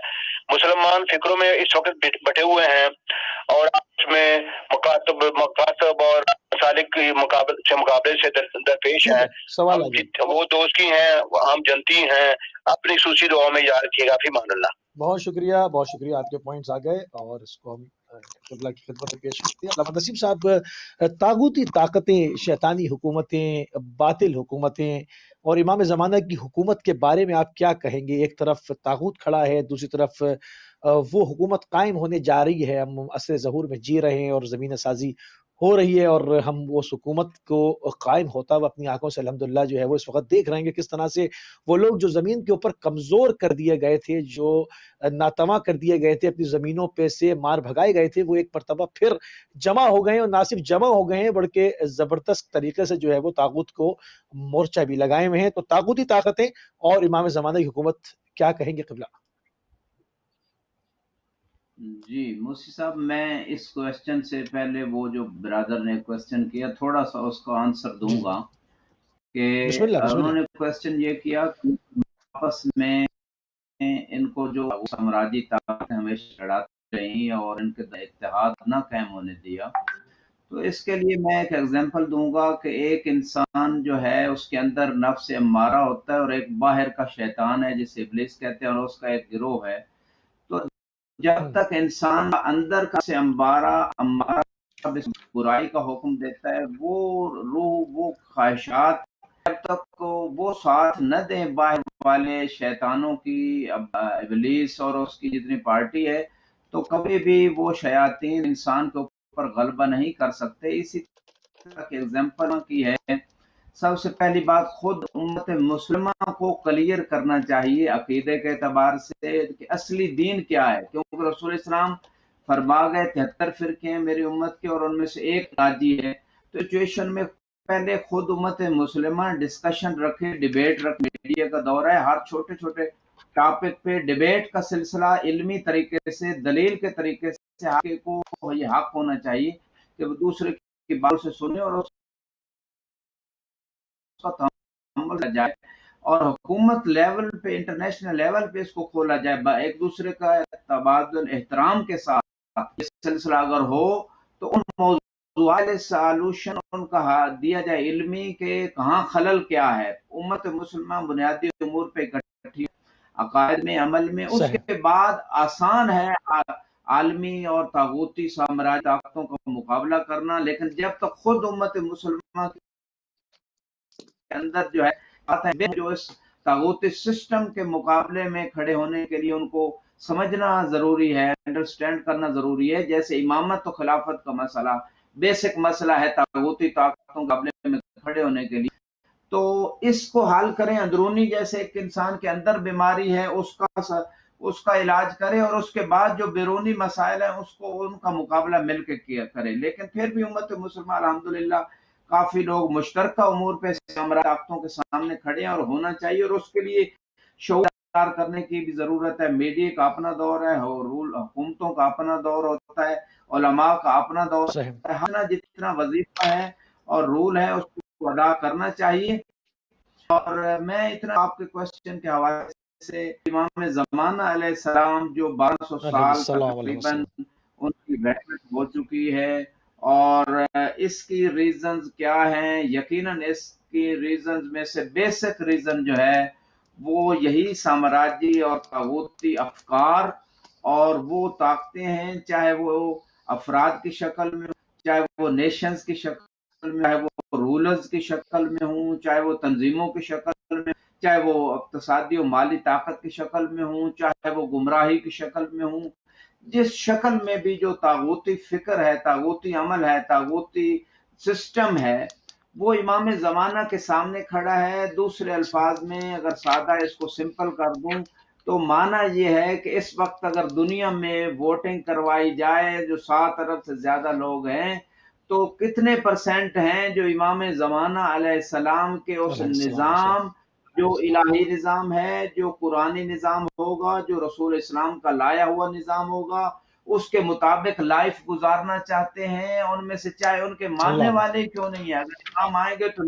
مسلمان فکروں میں اس وقت بٹے ہوئے ہیں اور آپس میں مکاتب اور مسالک کے مقابلے سے درپیش ہیں۔ وہ دوستی ہیں، ہم جنتی ہیں، اپنی خصوصی دعاؤں میں یاد رکھیے گا۔ فی امان اللہ۔ بہت شکریہ، بہت شکریہ، آپ کے پوائنٹس آ گئے اور اس کو ہم قبلہ کی خدمت میں پیش کرتے ہیں۔ علامہ نسیم صاحب، طاغوتی طاقتیں، شیطانی حکومتیں، باطل حکومتیں اور امام زمانہ کی حکومت کے بارے میں آپ کیا کہیں گے؟ ایک طرف طاغوت کھڑا ہے، دوسری طرف وہ حکومت قائم ہونے جا رہی ہے، ہم عصر ظہور میں جی رہے ہیں اور زمینہ سازی ہو رہی ہے، اور ہم اس حکومت کو قائم ہوتا ہوا اپنی آنکھوں سے الحمدللہ جو ہے وہ اس وقت دیکھ رہے ہیں کہ کس طرح سے وہ لوگ جو زمین کے اوپر کمزور کر دیے گئے تھے، جو ناتواں کر دیے گئے تھے، اپنی زمینوں پہ سے مار بھگائے گئے تھے، وہ ایک مرتبہ پھر جمع ہو گئے ہیں، اور نہ صرف جمع ہو گئے ہیں بلکہ زبردست طریقے سے جو ہے وہ طاغوت کو مورچہ بھی لگائے ہوئے ہیں۔ تو طاغوتی طاقتیں اور امام زمانہ کی حکومت، کیا کہیں گے قبلہ؟ جی موسی صاحب، میں اس کوشچن سے پہلے وہ جو برادر نے کوشچن کیا تھوڑا سا اس کا آنسر دوں گا کہ انہوں نے کوشچن یہ کیا کہ آپس میں ان کو جو سامراجی طاقت ہمیشہ لڑاتی رہی اور ان کے اتحاد نہ قائم ہونے دیا. تو اس کے لیے میں ایک ایگزامپل دوں گا کہ ایک انسان جو ہے اس کے اندر نفس امارہ ہوتا ہے اور ایک باہر کا شیطان ہے جسے ابلیس کہتے ہیں اور اس کا ایک گروہ ہے. تو جب تک انسان اندر کا سے امارہ برائی کا حکم دیتا ہے وہ روح وہ خواہشات جب تک وہ ساتھ نہ دیں باہر والے شیطانوں کی ابلیس اور اس کی جتنی پارٹی ہے تو کبھی بھی وہ شیاطین انسان کے اوپر غلبہ نہیں کر سکتے. اسی طرح کی ایگزامپل کی ہے. سب سے پہلی بات خود امت مسلمہ کو کلیئر کرنا چاہیے عقیدے کے اعتبار سے کہ اصلی دین کیا ہے, کیونکہ رسول اسلام فرما گئے 73 فرقے ہیں میری امت کے اور ان میں سے ایک ناجی ہے. تو سچویشن میں پہلے خود امت مسلمہ ڈسکشن رکھے, ڈیبیٹ رکھے. میڈیا کا دور ہے, ہر چھوٹے چھوٹے ٹاپک پہ ڈیبیٹ کا سلسلہ علمی طریقے سے دلیل کے طریقے سے حق کو یہ حق ہونا چاہیے کہ وہ دوسرے کی بات سے سنے اور اس کا تعامل کیا جائے اور حکومت لیول پہ انٹرنیشنل لیول پہ اس کو کھولا جائے ایک دوسرے کا تبادل احترام کے ساتھ. یہ سلسلہ اگر ہو تو ان موضوعات سالوشن ان کا دیا جائے علمی کہ کہاں خلل کیا ہے. امت مسلمہ بنیادی امور پہ اکٹھی عقائد میں عمل میں, اس کے بعد آسان ہے عالمی اور طاغوتی سامراجی طاقتوں کا مقابلہ کرنا. لیکن جب تک خود امت مسلمہ کے اندر جو ہے جو اس طاغوتی سسٹم کے مقابلے میں کھڑے ہونے کے لیے ان کو سمجھنا ضروری ہے, انڈرسٹینڈ کرنا ضروری ہے. جیسے امامت و خلافت کا مسئلہ بیسک مسئلہ ہے طاغوتی طاقتوں کے مقابلے میں کھڑے ہونے کے لیے, تو اس کو حل کریں. اندرونی جیسے ایک انسان کے اندر بیماری ہے اس کا علاج کرے اور اس کے بعد جو بیرونی مسائل ہیں اس کو ان کا مقابلہ مل کے کیا کرے. لیکن پھر بھی امت مسلمہ الحمدللہ کافی لوگ مشترکہ امور پہ طاقتوں کے سامنے کھڑے ہیں اور ہونا چاہیے, اور اس کے لیے شعور کرنے کی بھی ضرورت ہے. میڈیا کا اپنا دور ہے اور حکومتوں کا اپنا دور ہوتا ہے, علماء کا اپنا دور ہے. جتنا وظیفہ ہے اور رول ہے اس کو ادا کرنا چاہیے. اور میں اتنا آپ کے کوشچن کے حوالے سے امام زمانہ علیہ السلام جو 1200 سال تقریباً ان کی بیٹھ ہو چکی ہے اور اس کی ریزنز کیا ہیں, یقیناً اس کی ریزنز میں سے بیسک ریزن جو ہے وہ یہی سامراجی اور طاغوتی افکار اور وہ طاقتیں ہیں, چاہے وہ افراد کی شکل میں, چاہے وہ نیشنز کی شکل میں, چاہے وہ رولرز کی شکل میں ہوں, چاہے وہ تنظیموں کی شکل میں, چاہے وہ اقتصادی و مالی طاقت کی شکل میں ہوں, چاہے وہ گمراہی کی شکل میں ہوں. جس شکل میں بھی جو طاغوتی فکر ہے, طاغوتی عمل ہے, طاغوتی سسٹم ہے, وہ امام زمانہ کے سامنے کھڑا ہے. دوسرے الفاظ میں اگر سادہ اس کو سمپل کر دوں تو معنی یہ ہے کہ اس وقت اگر دنیا میں ووٹنگ کروائی جائے جو 7 ارب سے زیادہ لوگ ہیں تو کتنے پرسنٹ ہیں جو امام زمانہ علیہ السلام کے اس نظام جو الہی نظام ہے, جو قرآنی نظام ہوگا, جو رسول اسلام کا لایا ہوا نظام ہوگا, اس کے مطابق لائف گزارنا چاہتے ہیں. ان میں سے چاہے ان کے ماننے والے کیوں نہیں ہیں, اگر امام آئیں گے تو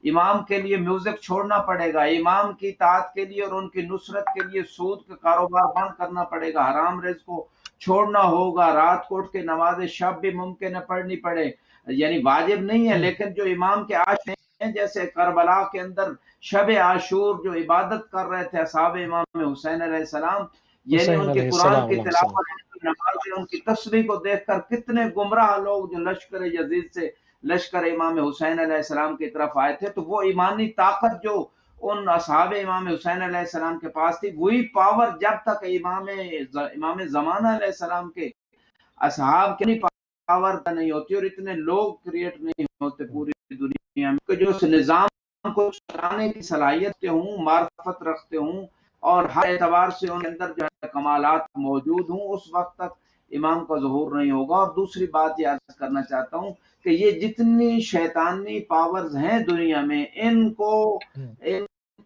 امام کے لیے میوزک چھوڑنا پڑے گا, امام کی اطاعت کے لیے اور ان کی نصرت کے لیے سود کا کاروبار بند کرنا پڑے گا, حرام رزق کو چھوڑنا ہوگا, رات کو اٹھ کے نماز شب بھی ممکن ہے پڑھنی پڑے, یعنی واجب نہیں ہے. لیکن جو امام کے عاشق ہیں جیسے کربلا کے اندر شب عاشور جو عبادت کر رہے تھے اصحاب امام حسین علیہ السلام, یعنی ان کے قرآن کی تلاوت, ان کی نماز, ان کی تسبیح کو دیکھ کر کتنے گمراہ لوگ جو لشکر یزید سے لشکر امام حسین علیہ السلام کی طرف آئے تھے, تو وہ ایمانی طاقت جو ان اصحاب امام حسین علیہ السلام کے پاس تھی, وہی پاور جب تک امام زمانہ علیہ السلام کے اصحاب کی پاور نہیں ہوتی اور اتنے لوگ کریٹ نہیں ہوتے پوری دنیا میں کہ جو اس نظام کو چلانے کی صلاحیت ہوں, معرفت رکھتے ہوں اور ہر اعتبار سے ان کے اندر جو ہے کمالات موجود ہوں, اس وقت تک امام کا ظہور نہیں ہوگا. اور دوسری بات یہ عرض کرنا چاہتا ہوں کہ یہ جتنی شیطانی پاورز ہیں دنیا میں, ان کو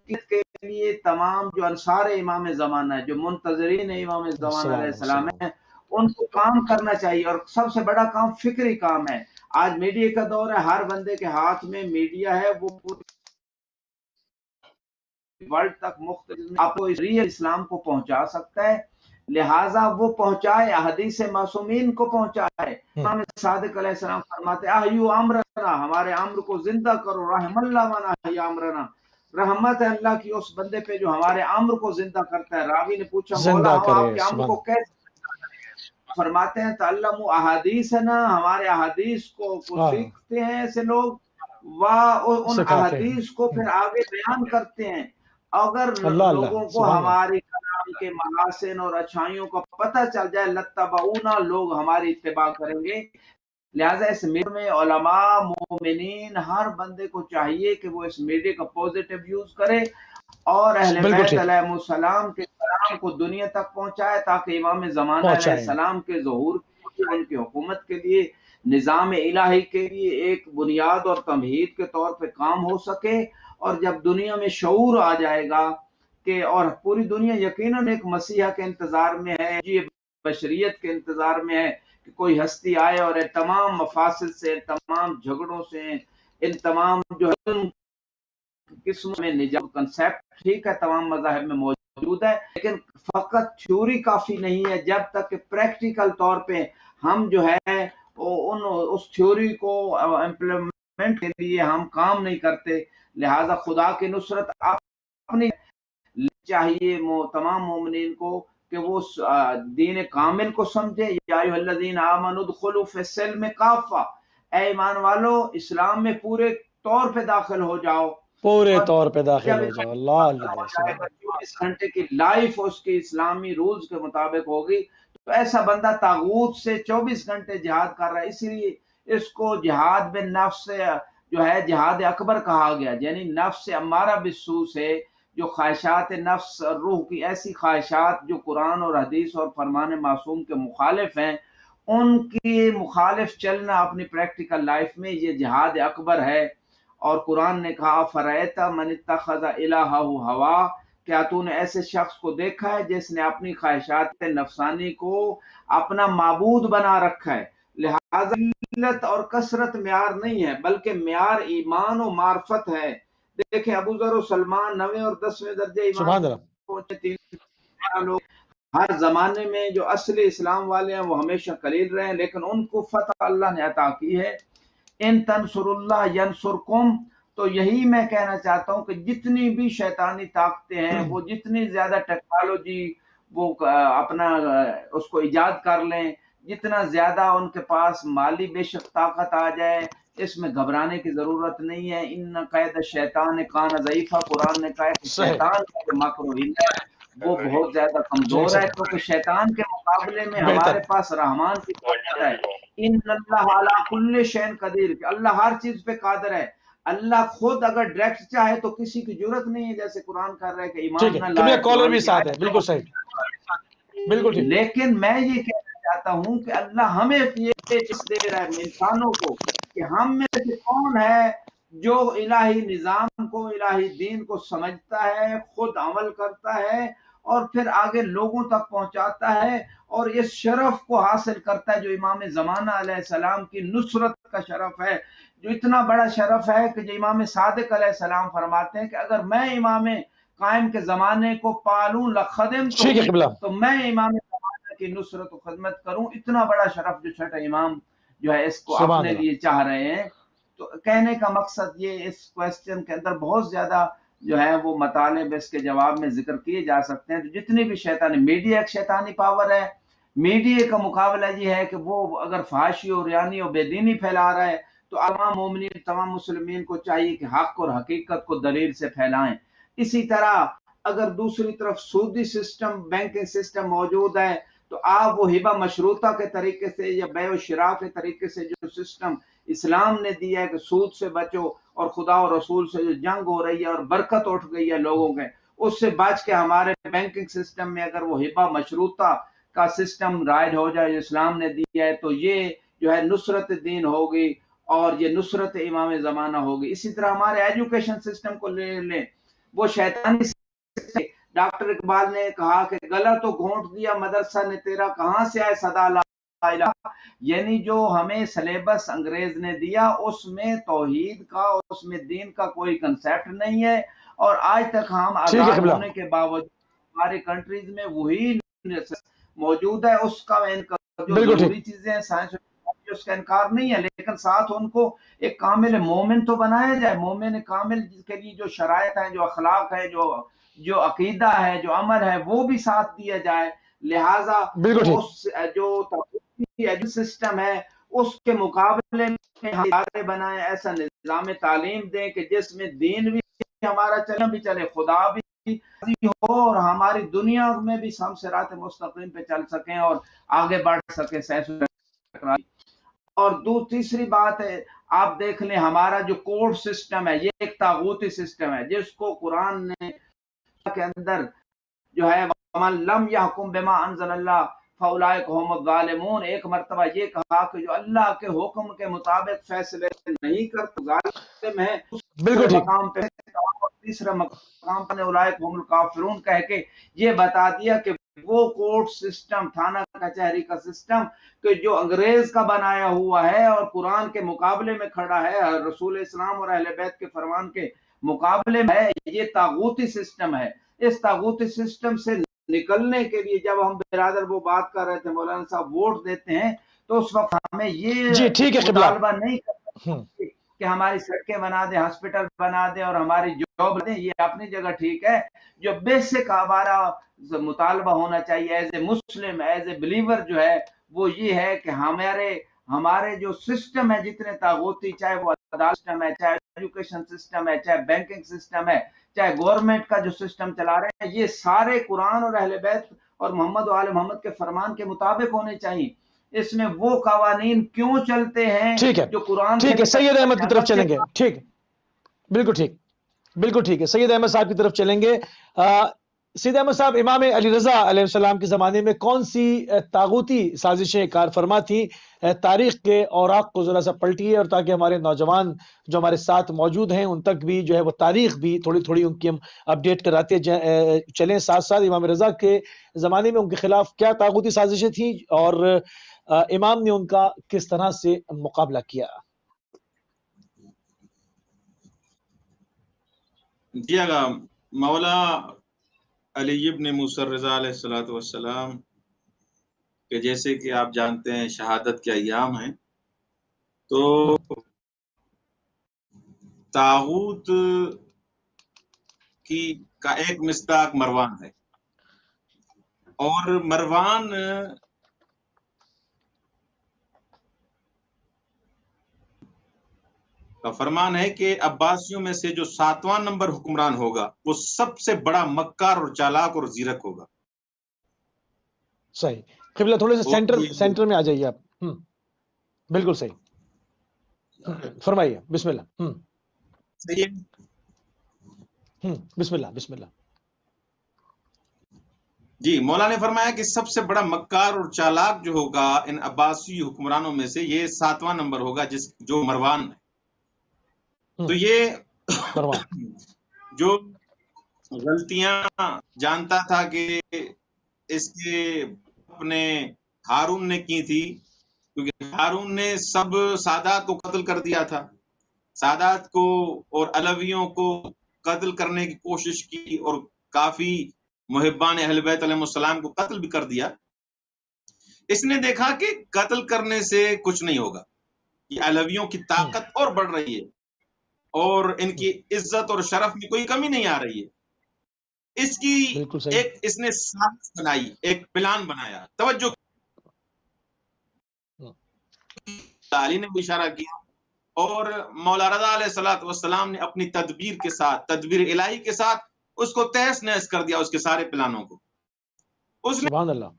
کے لیے تمام جو انصار امام زمانہ ہے, جو منتظرین امام زمانہ علیہ السلام ہیں, ان کو کام کرنا چاہیے. اور سب سے بڑا کام فکری کام ہے. آج میڈیا کا دور ہے, ہر بندے کے ہاتھ میں میڈیا ہے, وہ ورلڈ تک مختلف آپ کو ریئل اسلام کو پہنچا سکتا ہے، لہٰذا وہ پہنچائے، احادیث معصومین کو پہنچائے۔ امام صادق علیہ السلام فرماتے احیوا امرنا، ہمارے امر کو زندہ کرو، رحم اللہ من احیا امرنا، رحمت ہے اللہ کی اس بندے پہ جو ہمارے امر کو زندہ کرتا ہے۔ راوی نے پوچھا مولا ہم آپ کے امر کو کیسے؟ فرماتے ہیں تعلموا احادیثنا، ہمارے احادیث کو سیکھتے ہیں ایسے لوگ، ان احادیث کو پھر آگے بیان کرتے ہیں۔ اگر لوگوں کو ہماری کلام کے محاسن اور اچھائیوں کا پتہ چل جائے لتبعونا، لوگ ہماری اتباع کریں گے۔ لہٰذا اس میڈیا میں علماء مومنین ہر بندے کو چاہیے کہ وہ اس میڈیا کا پوزیٹیو یوز کرے اور اہل بیت علیہ السلام کے کلام کو دنیا تک پہنچائے، تاکہ امام زمانہ علیہ السلام کے ظہور ان کی حکومت کے لیے، نظام الہی کے لیے ایک بنیاد اور تمہید کے طور پہ کام ہو سکے۔ اور جب دنیا میں شعور آ جائے گا کہ اور پوری دنیا یقیناً ایک مسیحا کے انتظار میں ہے، بشریت کے انتظار میں ہے کہ کوئی ہستی آئے اور تمام مفاسد سے، تمام جھگڑوں سے، ان تمام جو قسم میں نجات کنسیپٹ ٹھیک ہے تمام مذاہب میں موجود ہے، لیکن فقط تھیوری کافی نہیں ہے جب تک کہ پریکٹیکل طور پہ ہم جو ہے اس تھیوری کو امپلیمنٹ کے لیے ہم کام نہیں کرتے۔ لہٰذا خدا کی نصرت اپنی چاہیے تمام مومنین کو کہ وہ دین کامل کو سمجھے۔ یا ایھا الذین آمنوا ادخلوا فی السلم کافہ، اے ایمان والو اسلام میں پورے طور پہ داخل ہو جاؤ، پورے طور پہ داخل ہو جاؤ۔ اللہ اللہ 24 گھنٹے کی لائف اس کی اسلامی رولز کے مطابق ہوگی، تو ایسا بندہ طاغوت سے 24 گھنٹے جہاد کر رہا ہے۔ اسی لیے اس کو جہاد بن نفس جو ہے جہاد اکبر کہا گیا، یعنی نفس امارہ بالسوء سے، جو خواہشات نفس روح کی ایسی خواہشات جو قرآن اور حدیث اور فرمان معصوم کے مخالف ہیں، ان کی مخالف چلنا اپنی پریکٹیکل لائف میں، یہ جہاد اکبر ہے۔ اور قرآن نے کہا فرأیت من اتخذ الہہ ہوا، کیا تو نے ایسے شخص کو دیکھا ہے جس نے اپنی خواہشات نفسانی کو اپنا معبود بنا رکھا ہے؟ لہذا قلت اور کثرت معیار نہیں ہے، بلکہ معیار ایمان و معرفت ہے۔ دیکھیں ابو ذر و سلمان 9 اور 10ویں درجے ایمان پہنچے، لوگ ہر زمانے میں جو اصلی اسلام والے ہیں وہ ہمیشہ قلیل رہے ہیں، لیکن ان کو فتح اللہ نے عطا کی ہے۔ ان تنصر اللہ ینصرکم، تو یہی میں کہنا چاہتا ہوں کہ جتنی بھی شیطانی طاقتیں ہیں، وہ جتنی زیادہ ٹیکنالوجی وہ اپنا اس کو ایجاد کر لیں، جتنا زیادہ ان کے پاس مالی بے شک طاقت آ جائے، اس میں گھبرانے کی ضرورت نہیں ہے۔ ان قید شیطان کان ضعیفا، قرآن نے کہا کہ شیطان کا مکر و حیلہ وہ بہت زیادہ کمزور ہے، کیونکہ شیطان کے مقابلے میں ہمارے پاس رحمان کی قدرت ہے۔ ان اللہ علی کل شیء قدیر، کہ اللہ ہر چیز پہ قادر ہے۔ اللہ خود اگر ڈائریکٹ چاہے تو کسی کی ضرورت نہیں ہے، جیسے قرآن کر رہا ہے کہ ایمان نہ لائے۔ کالر بھی ساتھ ہے، بالکل صحیح، بالکل ٹھیک۔ لیکن میں یہ کہنا چاہتا ہوں کہ اللہ ہمیں یہ چیز دے رہا ہے انسانوں کو کہ ہم میں سے کون ہے جو الہی نظام کو، الہی دین کو سمجھتا ہے، خود عمل کرتا ہے اور پھر آگے لوگوں تک پہنچاتا ہے، اور اس شرف کو حاصل کرتا ہے جو امام زمانہ علیہ السلام کی نصرت کا شرف ہے، جو اتنا بڑا شرف ہے کہ جو امام صادق علیہ السلام فرماتے ہیں کہ اگر میں امام قائم کے زمانے کو پالوں لخدم تو میں امام زمانہ کی نصرت و خدمت کروں۔ اتنا بڑا شرف جو چھٹا امام جو ہے اس کو اپنے لیے چاہ رہے ہیں۔ تو کہنے کا مقصد یہ، اس کویسچن کے اندر بہت زیادہ جو ہے وہ مطالب اس کے جواب میں ذکر کیے جا سکتے ہیں۔ تو جتنی بھی شیطانی، میڈیا ایک شیطانی پاور ہے، میڈیا کا مقابلہ یہ ہے کہ وہ اگر فحاشی اور ریانی اور بے دینی پھیلا رہا ہے تو تمام مومنین، تمام مسلمین کو چاہیے کہ حق اور حقیقت کو دلیل سے پھیلائیں۔ اسی طرح اگر دوسری طرف سودی سسٹم، بینکنگ سسٹم موجود ہے تو آپ وہ ہبہ مشروطہ کے طریقے سے یا بیع و شراء کے طریقے سے جو سسٹم اسلام نے دیا ہے کہ سود سے بچو، اور خدا اور رسول سے جو جنگ ہو رہی ہے اور برکت اٹھ گئی ہے لوگوں کے، اس سے بچ کے ہمارے بینکنگ سسٹم میں اگر وہ ہبہ مشروطہ کا سسٹم رائج ہو جائے جو اسلام نے دیا ہے، تو یہ جو ہے نصرت دین ہوگی اور یہ نصرت امام زمانہ ہوگی۔ اسی طرح ہمارے ایجوکیشن سسٹم کو لے لیں، وہ شیطانی سسٹم، ڈاکٹر اقبال نے کہا کہ گلا تو گھونٹ دیا مدرسہ نے تیرا، کہاں سے آئے صدا الہ، یعنی جو ہمیں سلیبس انگریز نے دیا اس میں توحید کا، اس میں دین کا کوئی کنسیپٹ نہیں ہے، اور آج تک ہم آزاد ہونے کے باوجود ہماری کنٹریز میں وہی موجود ہے۔ اس کا جو ضروری چیزیں ہیں سائنس اس کا انکار نہیں ہے، لیکن ساتھ ان کو ایک کامل مومن تو بنایا جائے، مومن کامل جس کے لیے جو شرائط ہیں، جو اخلاق ہے، جو عقیدہ ہے، جو عمل ہے، وہ بھی ساتھ دیا جائے۔ لہٰذا اس جو سسٹم ہے اس کے مقابلے میں ہم ادارے بنائیں، ایسا نظام تعلیم دیں کہ جس میں دین بھی ہمارا چلے، خدا بھی ہو، اور ہماری دنیا میں بھی ہم صراط مستقیم پہ چل سکیں اور آگے بڑھ سکیں سائنس۔ اور تیسری بات ہے، آپ دیکھ لیں ہمارا جو کورٹ سسٹم ہے یہ ایک طاغوتی سسٹم ہے، جس کو قرآن نے کے اندر جو ہے وَمَن لَمْ يَحْكُمْ بِمَا أَنزَلَ اللَّهُ فَأُولَٰئِكَ هُمُ الظَّالِمُونَ، ایک مرتبہ یہ کہا کہ جو اللہ کے حکم کے مطابق فیصلے نہیں کرتے ظالم ہے۔ بالکل مقام پہ تیسرے مقام پر اولئک هم الکافرون کہہ کے یہ بتا دیا کہ وہ کورٹ سسٹم، تھانہ کچہری کا سسٹم کہ جو انگریز کا بنایا ہوا ہے اور قرآن کے مقابلے میں کھڑا ہے، رسول اسلام اور اہل بیت کے فرمان کے مقابلے میں ہے، یہ طاغوتی سسٹم ہے۔ اس طاغوتی سسٹم سے نکلنے کے لیے جب ہم برادر وہ بات کر رہے تھے مولانا صاحب ووٹ دیتے ہیں تو اس وقت ہمیں یہ مطالبہ نہیں کرنا کہ ہماری سڑکیں بنا دیں، ہاسپٹل بنا دیں اور ہماری جاب دیں، یہ اپنی جگہ ٹھیک ہے۔ جو بیسک ہمارا مطالبہ ہونا چاہیے as a Muslim, as a believer جو ہے وہ یہ ہے کہ ہمارے جو سسٹم ہے جتنے طاغوتی، چاہے وہ عدالت سسٹم ہے، چاہے ایجوکیشن سسٹم ہے، چاہے بینکنگ سسٹم ہے، چاہے گورنمنٹ کا جو سسٹم چلا رہے ہیں، یہ سارے قرآن اور اہل بیت اور محمد و آل محمد کے فرمان کے مطابق ہونے چاہیے۔ اس میں وہ قوانین کیوں چلتے ہیں جو قرآن ٹھیک ہے، سید احمد کی طرف چلیں گے۔ ٹھیک، بالکل ٹھیک، بالکل ٹھیک ہے، سید احمد صاحب کی طرف چلیں گے۔ سید احمد صاحب، امام علی رضا علیہ السلام کے زمانے میں کون سی طاغوتی سازشیں کار فرما تھیں؟ تاریخ کے اوراق کو ذرا سا پلٹیے، اور تاکہ ہمارے نوجوان جو ہمارے ساتھ موجود ہیں ان تک بھی جو ہے وہ تاریخ بھی تھوڑی تھوڑی ان کی ہم اپڈیٹ کراتے چلیں۔ ساتھ ساتھ امام رضا کے زمانے میں ان کے خلاف کیا طاغوتی سازشیں تھیں اور امام نے ان کا کس طرح سے مقابلہ کیا؟ جی اگر مولا علی ابن موسیٰ رضا علیہ السلام کہ جیسے کہ آپ جانتے ہیں شہادت کے ایام ہیں، تو طاغوت کا ایک مصداق مروان ہے، اور مروان کا فرمان ہے کہ عباسیوں میں سے جو 7واں نمبر حکمران ہوگا وہ سب سے بڑا مکار اور چالاک اور زیرک ہوگا۔ صحیح، قبلہ تھوڑے سے سینٹر میں آ جائیے آپ۔ بالکل صحیح، فرمائیے، بسم اللہ۔ بسم اللہ، بسم اللہ۔ جی، مولا نے فرمایا کہ سب سے بڑا مکار اور چالاک جو ہوگا ان عباسی حکمرانوں میں سے یہ 7واں نمبر ہوگا، جو مروان ہے۔ تو یہ جو غلطیاں جانتا تھا کہ اس کے اپنے ہارون نے کی تھی، کیونکہ ہارون نے سب سادات کو قتل کر دیا تھا، سادات کو اور علویوں کو قتل کرنے کی کوشش کی، اور کافی محبان اہل بیت علیہ السلام کو قتل بھی کر دیا۔ اس نے دیکھا کہ قتل کرنے سے کچھ نہیں ہوگا، یہ علویوں کی طاقت اور بڑھ رہی ہے اور ان کی عزت اور شرف میں کوئی کمی نہیں آ رہی ہے۔ اس کی اس نے سازش بنائی، ایک پلان بنایا۔ توجہ، علی نے بھی اشارہ کیا، اور مولا رضا علیہ السلام نے اپنی تدبیر کے ساتھ، تدبیر الہی کے ساتھ اس کو تہس نہس کر دیا، اس کے سارے پلانوں کو۔ اس نے سبحان اللہ،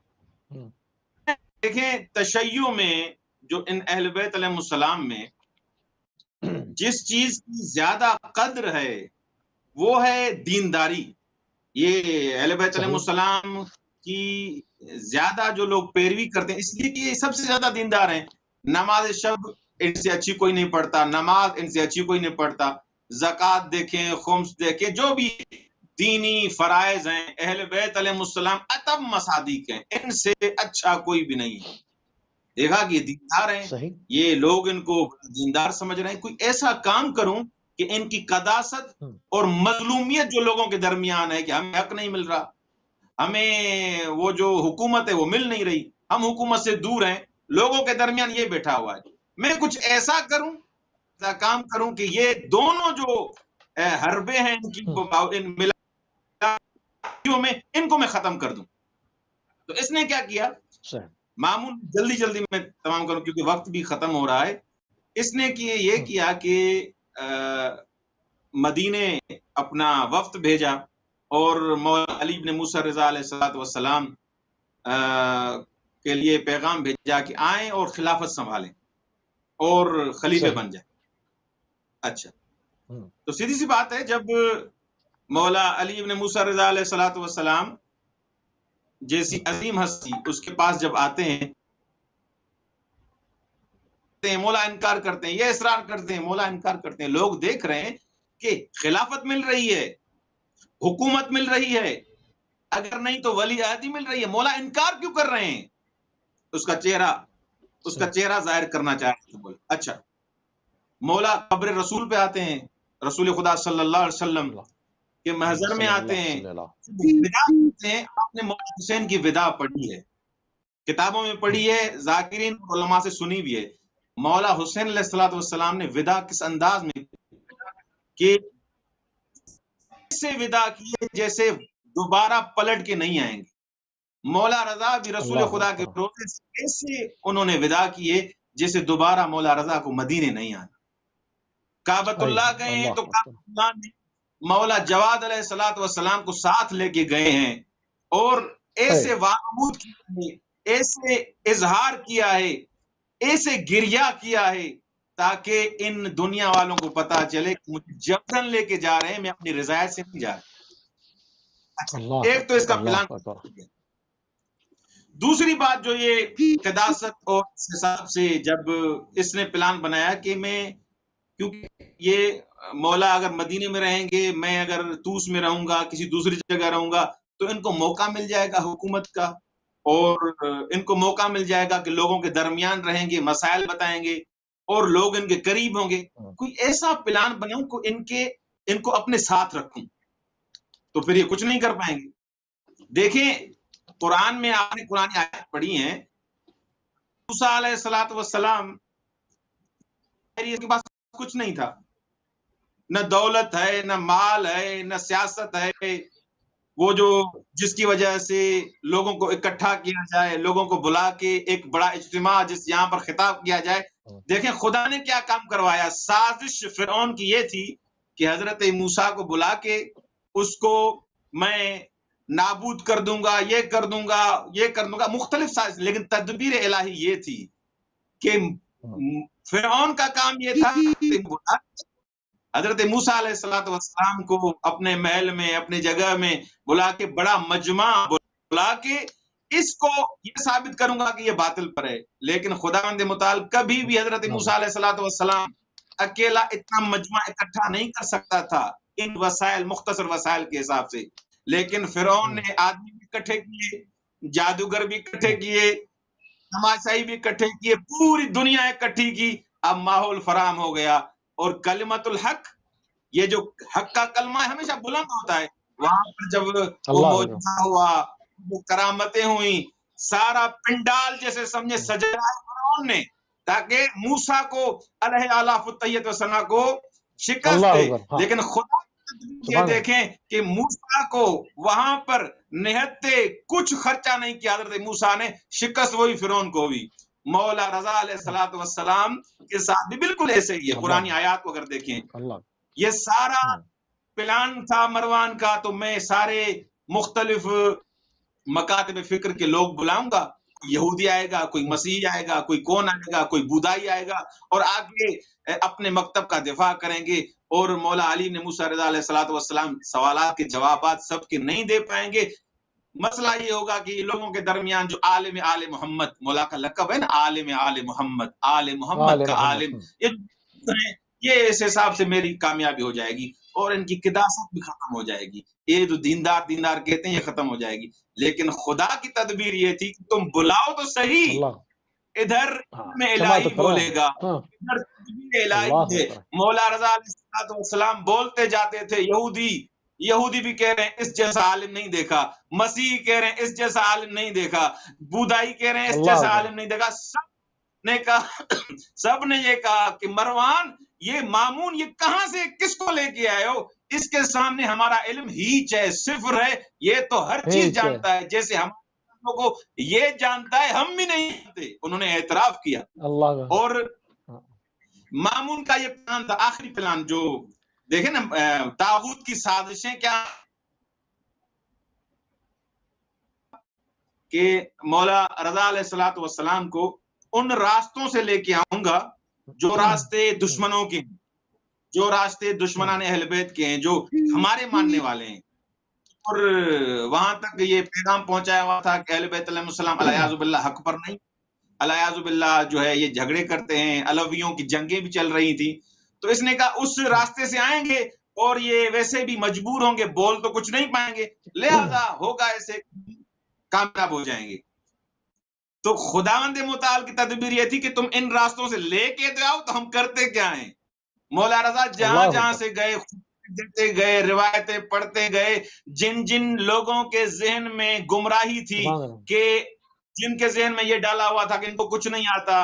دیکھیں تشیع میں جو ان اہل بیت علیہ السلام میں جس چیز کی زیادہ قدر ہے وہ ہے دینداری۔ یہ اہل بیت علیہ السلام کی زیادہ جو لوگ پیروی کرتے ہیں، اس لیے کہ یہ سب سے زیادہ دیندار ہیں۔ نماز شب ان سے اچھی کوئی نہیں پڑھتا، نماز ان سے اچھی کوئی نہیں پڑھتا، زکوٰۃ دیکھیں، خمس دیکھیں، جو بھی دینی فرائض ہیں اہل بیت علیہ السلام اتم مصادیق ہیں، ان سے اچھا کوئی بھی نہیں ہے۔ دیکھا کہ یہ دیندار ہیں، یہ لوگ ان کو دیندار سمجھ رہے ہیں، کوئی ایسا کام کروں کہ ان کی قداست اور مظلومیت جو لوگوں کے درمیان ہے کہ ہمیں حق نہیں مل رہا، ہمیں وہ جو حکومت ہے وہ مل نہیں رہی، ہم حکومت سے دور ہیں، لوگوں کے درمیان یہ بیٹھا ہوا ہے، میں کچھ ایسا کروں، ایسا کام کروں کہ یہ دونوں جو حربے ہیں ان کی میں ان کو میں ختم کر دوں۔ تو اس نے کیا کیا، معمول جلدی میں تمام کروں کیونکہ وقت بھی ختم ہو رہا ہے، اس نے یہ کیا کہ مدینے اپنا وفد بھیجا اور مولا علی بن موسیٰ رضا علیہ السلام کے لیے پیغام بھیجا کہ آئیں اور خلافت سنبھالیں اور خلیفے بن جائیں۔ اچھا، تو سیدھی سی بات ہے، جب مولا علی بن موسیٰ رضا علیہ السلام جیسی عظیم ہستی اس کے پاس جب آتے ہیں، مولا انکار کرتے ہیں، یہ اصرار کرتے ہیں، مولا انکار کرتے ہیں، لوگ دیکھ رہے ہیں کہ خلافت مل رہی ہے، حکومت مل رہی ہے، اگر نہیں تو ولی عہدی مل رہی ہے، مولا انکار کیوں کر رہے ہیں؟ اس کا چہرہ ظاہر کرنا چاہتے ہیں۔ اچھا، مولا قبر رسول پہ آتے ہیں، رسول خدا صلی اللہ علیہ وسلم کے محضر میں آتے ہیں، آپ نے مولا حسین کی ودا پڑھی ہے، کتابوں میں پڑھی ہے، ذاکرین علماء سے سنی بھی ہے۔ مولا حسین علیہ السلام نے ودا کس انداز میں کہ ایسے ودا کیے جیسے دوبارہ پلٹ کے نہیں آئیں گے۔ مولا رضا بھی رسول خدا کے روزے سے ایسے انہوں نے ودا کیے جیسے دوبارہ مولا رضا کو مدینے نہیں آنا۔ کعبۃ اللہ گئے تو کعبۃ اللہ میں مولا جواد علیہ السلام کو ساتھ لے کے گئے ہیں اور ایسے وعمود کیا ہے، ایسے اظہار کیا ہے، ایسے گریہ کیا ہے تاکہ ان دنیا والوں کو پتا چلے کہ مجھے جبرن لے کے جا رہے ہیں، میں اپنی رضایت سے نہیں جا رہا۔ ایک تو اس کا پلان، دوسری بات جو یہ قداست اور حساب سے جب اس نے پلان بنایا کہ میں، کیونکہ یہ مولا اگر مدینے میں رہیں گے، میں اگر طوس میں رہوں گا، کسی دوسری جگہ رہوں گا، تو ان کو موقع مل جائے گا حکومت کا، اور ان کو موقع مل جائے گا کہ لوگوں کے درمیان رہیں گے، مسائل بتائیں گے اور لوگ ان کے قریب ہوں گے۔ کوئی ایسا پلان بناؤں کہ ان کو اپنے ساتھ رکھوں، تو پھر یہ کچھ نہیں کر پائیں گے۔ دیکھیں قرآن میں آپ نے قرآن آیات پڑھی ہیں، موسیٰ علیہ السلام کے پاس کچھ نہیں تھا، نہ دولت ہے، نہ مال ہے، نہ سیاست ہے، وہ جو جس کی وجہ سے لوگوں کو اکٹھا کیا جائے، لوگوں کو بلا کے ایک بڑا اجتماع جس یہاں پر خطاب کیا جائے۔ دیکھیں خدا نے کیا کام کروایا، سازش فرعون کی یہ تھی کہ حضرت موسیٰ کو بلا کے اس کو میں نابود کر دوں گا، یہ کر دوں گا، یہ کر دوں گا، مختلف سازش، لیکن تدبیر الہی یہ تھی کہ فرعون کا کام یہ تھا حضرت موسیٰ علیہ السلام کو اپنے محل میں، اپنے جگہ میں بلا کے، بڑا مجمع بلا کے اس کو یہ ثابت کروں گا کہ یہ باطل پر ہے۔ لیکن خداوند متعال کبھی بھی حضرت موسیٰ علیہ السلام اکیلا اتنا مجمع اکٹھا نہیں کر سکتا تھا ان وسائل، مختصر وسائل کے حساب سے، لیکن فرعون نے آدمی بھی اکٹھے کیے، جادوگر بھی اکٹھے کیے، تماشائی بھی اکٹھے کیے، پوری دنیا اکٹھی کی، اب ماحول فراہم ہو گیا، اور کلمت الحق، یہ جو حق کا کلمہ ہے ہمیشہ بلند ہوتا ہے، وہاں پر جب وہ معجزہ ہوا، وہ کرامتیں ہوئیں، سارا پنڈال جیسے سمجھے سجایا فرعون نے تاکہ موسیٰ کو علیہ آلاف التحیت و ثنا کو شکست دے۔ لیکن خدا یہ دیکھیں کہ موسیٰ کو وہاں پر نہتے کچھ خرچہ نہیں کیا حضرت موسیٰ نے، شکست وہی فرعون کو ہوئی۔ مولا رضا علیہ السلام کے ساتھ بھی بالکل ایسے ہی ہے۔ قرآن آیات کو اگر دیکھیں، یہ سارا پلان تھا مروان کا، تو میں سارے مختلف مکاتب فکر کے لوگ بلاؤں گا، یہودی آئے گا، کوئی مسیحی آئے گا، کوئی کون آئے گا، کوئی بودائی آئے گا، اور آگے اپنے مکتب کا دفاع کریں گے، اور مولا علی نے موسیٰ رضا علیہ السلام سوالات کے جوابات سب کے نہیں دے پائیں گے۔ مسئلہ یہ ہوگا کہ لوگوں کے درمیان جو عالم آل محمد، مولا کا لقب ہے نا، عالم آل محمد، آل محمد کا عالم، یہ اس حساب سے میری کامیابی ہو جائے گی، اور ان کی قداست بھی ختم ہو جائے گی۔ یہ جو دیندار کہتے ہیں یہ ختم ہو جائے گی، لیکن خدا کی تدبیر یہ تھی کہ تم بلاؤ تو صحیح، ادھر میں الہی بولے گا، ادھر الہی ہے۔ مولا رضا علیہ السلام بولتے جاتے تھے، یہودی بھی کہہ رہے ہیں اس جیسا عالم نہیں دیکھا، مسیح کہہ رہے ہیں اس جیسا عالم نہیں دیکھا، بودائی کہہ رہے ہیں اس جیسا عالم نہیں دیکھا۔ سب نے یہ کہا کہ مروان یہ مامون یہ کہاں سے کس کو لے کے آئے ہو؟ اس کے سامنے ہمارا علم ہیچ ہے، صفر ہے، یہ تو ہر چیز جانتا ہے جیسے ہم کو یہ جانتا ہے ہم بھی نہیں جانتے۔ انہوں نے اعتراف کیا۔ اور مامون کا یہ پلان تھا، آخری پلان جو دیکھیں نا، طاغوت کی سازشیں کیا کہ مولا رضا علیہ السلام کو ان راستوں سے لے کے آؤں گا جو راستے دشمنوں کے ہیں، جو راستے دشمنان اہل بیت کے ہیں، جو ہمارے ماننے والے ہیں۔ اور وہاں تک یہ پیغام پہنچایا ہوا تھا کہ اہل بیت علیہ السلام علیہ باللہ حق پر نہیں، علیہ باللہ جو ہے یہ جھگڑے کرتے ہیں، علویوں کی جنگیں بھی چل رہی تھی۔ تو اس نے کہا اس راستے سے آئیں گے اور یہ ویسے بھی مجبور ہوں گے، بول تو کچھ نہیں پائیں گے، لہذا ہوگا ایسے کامیاب ہو جائیں گے۔ تو خداوند متعال کی تدبیر یہ تھی کہ تم ان راستوں سے لے کے آؤ تو ہم کرتے کیا ہیں۔ مولا رضا جہاں جہاں سے گئے دیتے گئے، روایتیں پڑھتے گئے، جن جن لوگوں کے ذہن میں گمراہی تھی، کہ جن کے ذہن میں یہ ڈالا ہوا تھا کہ ان کو کچھ نہیں آتا،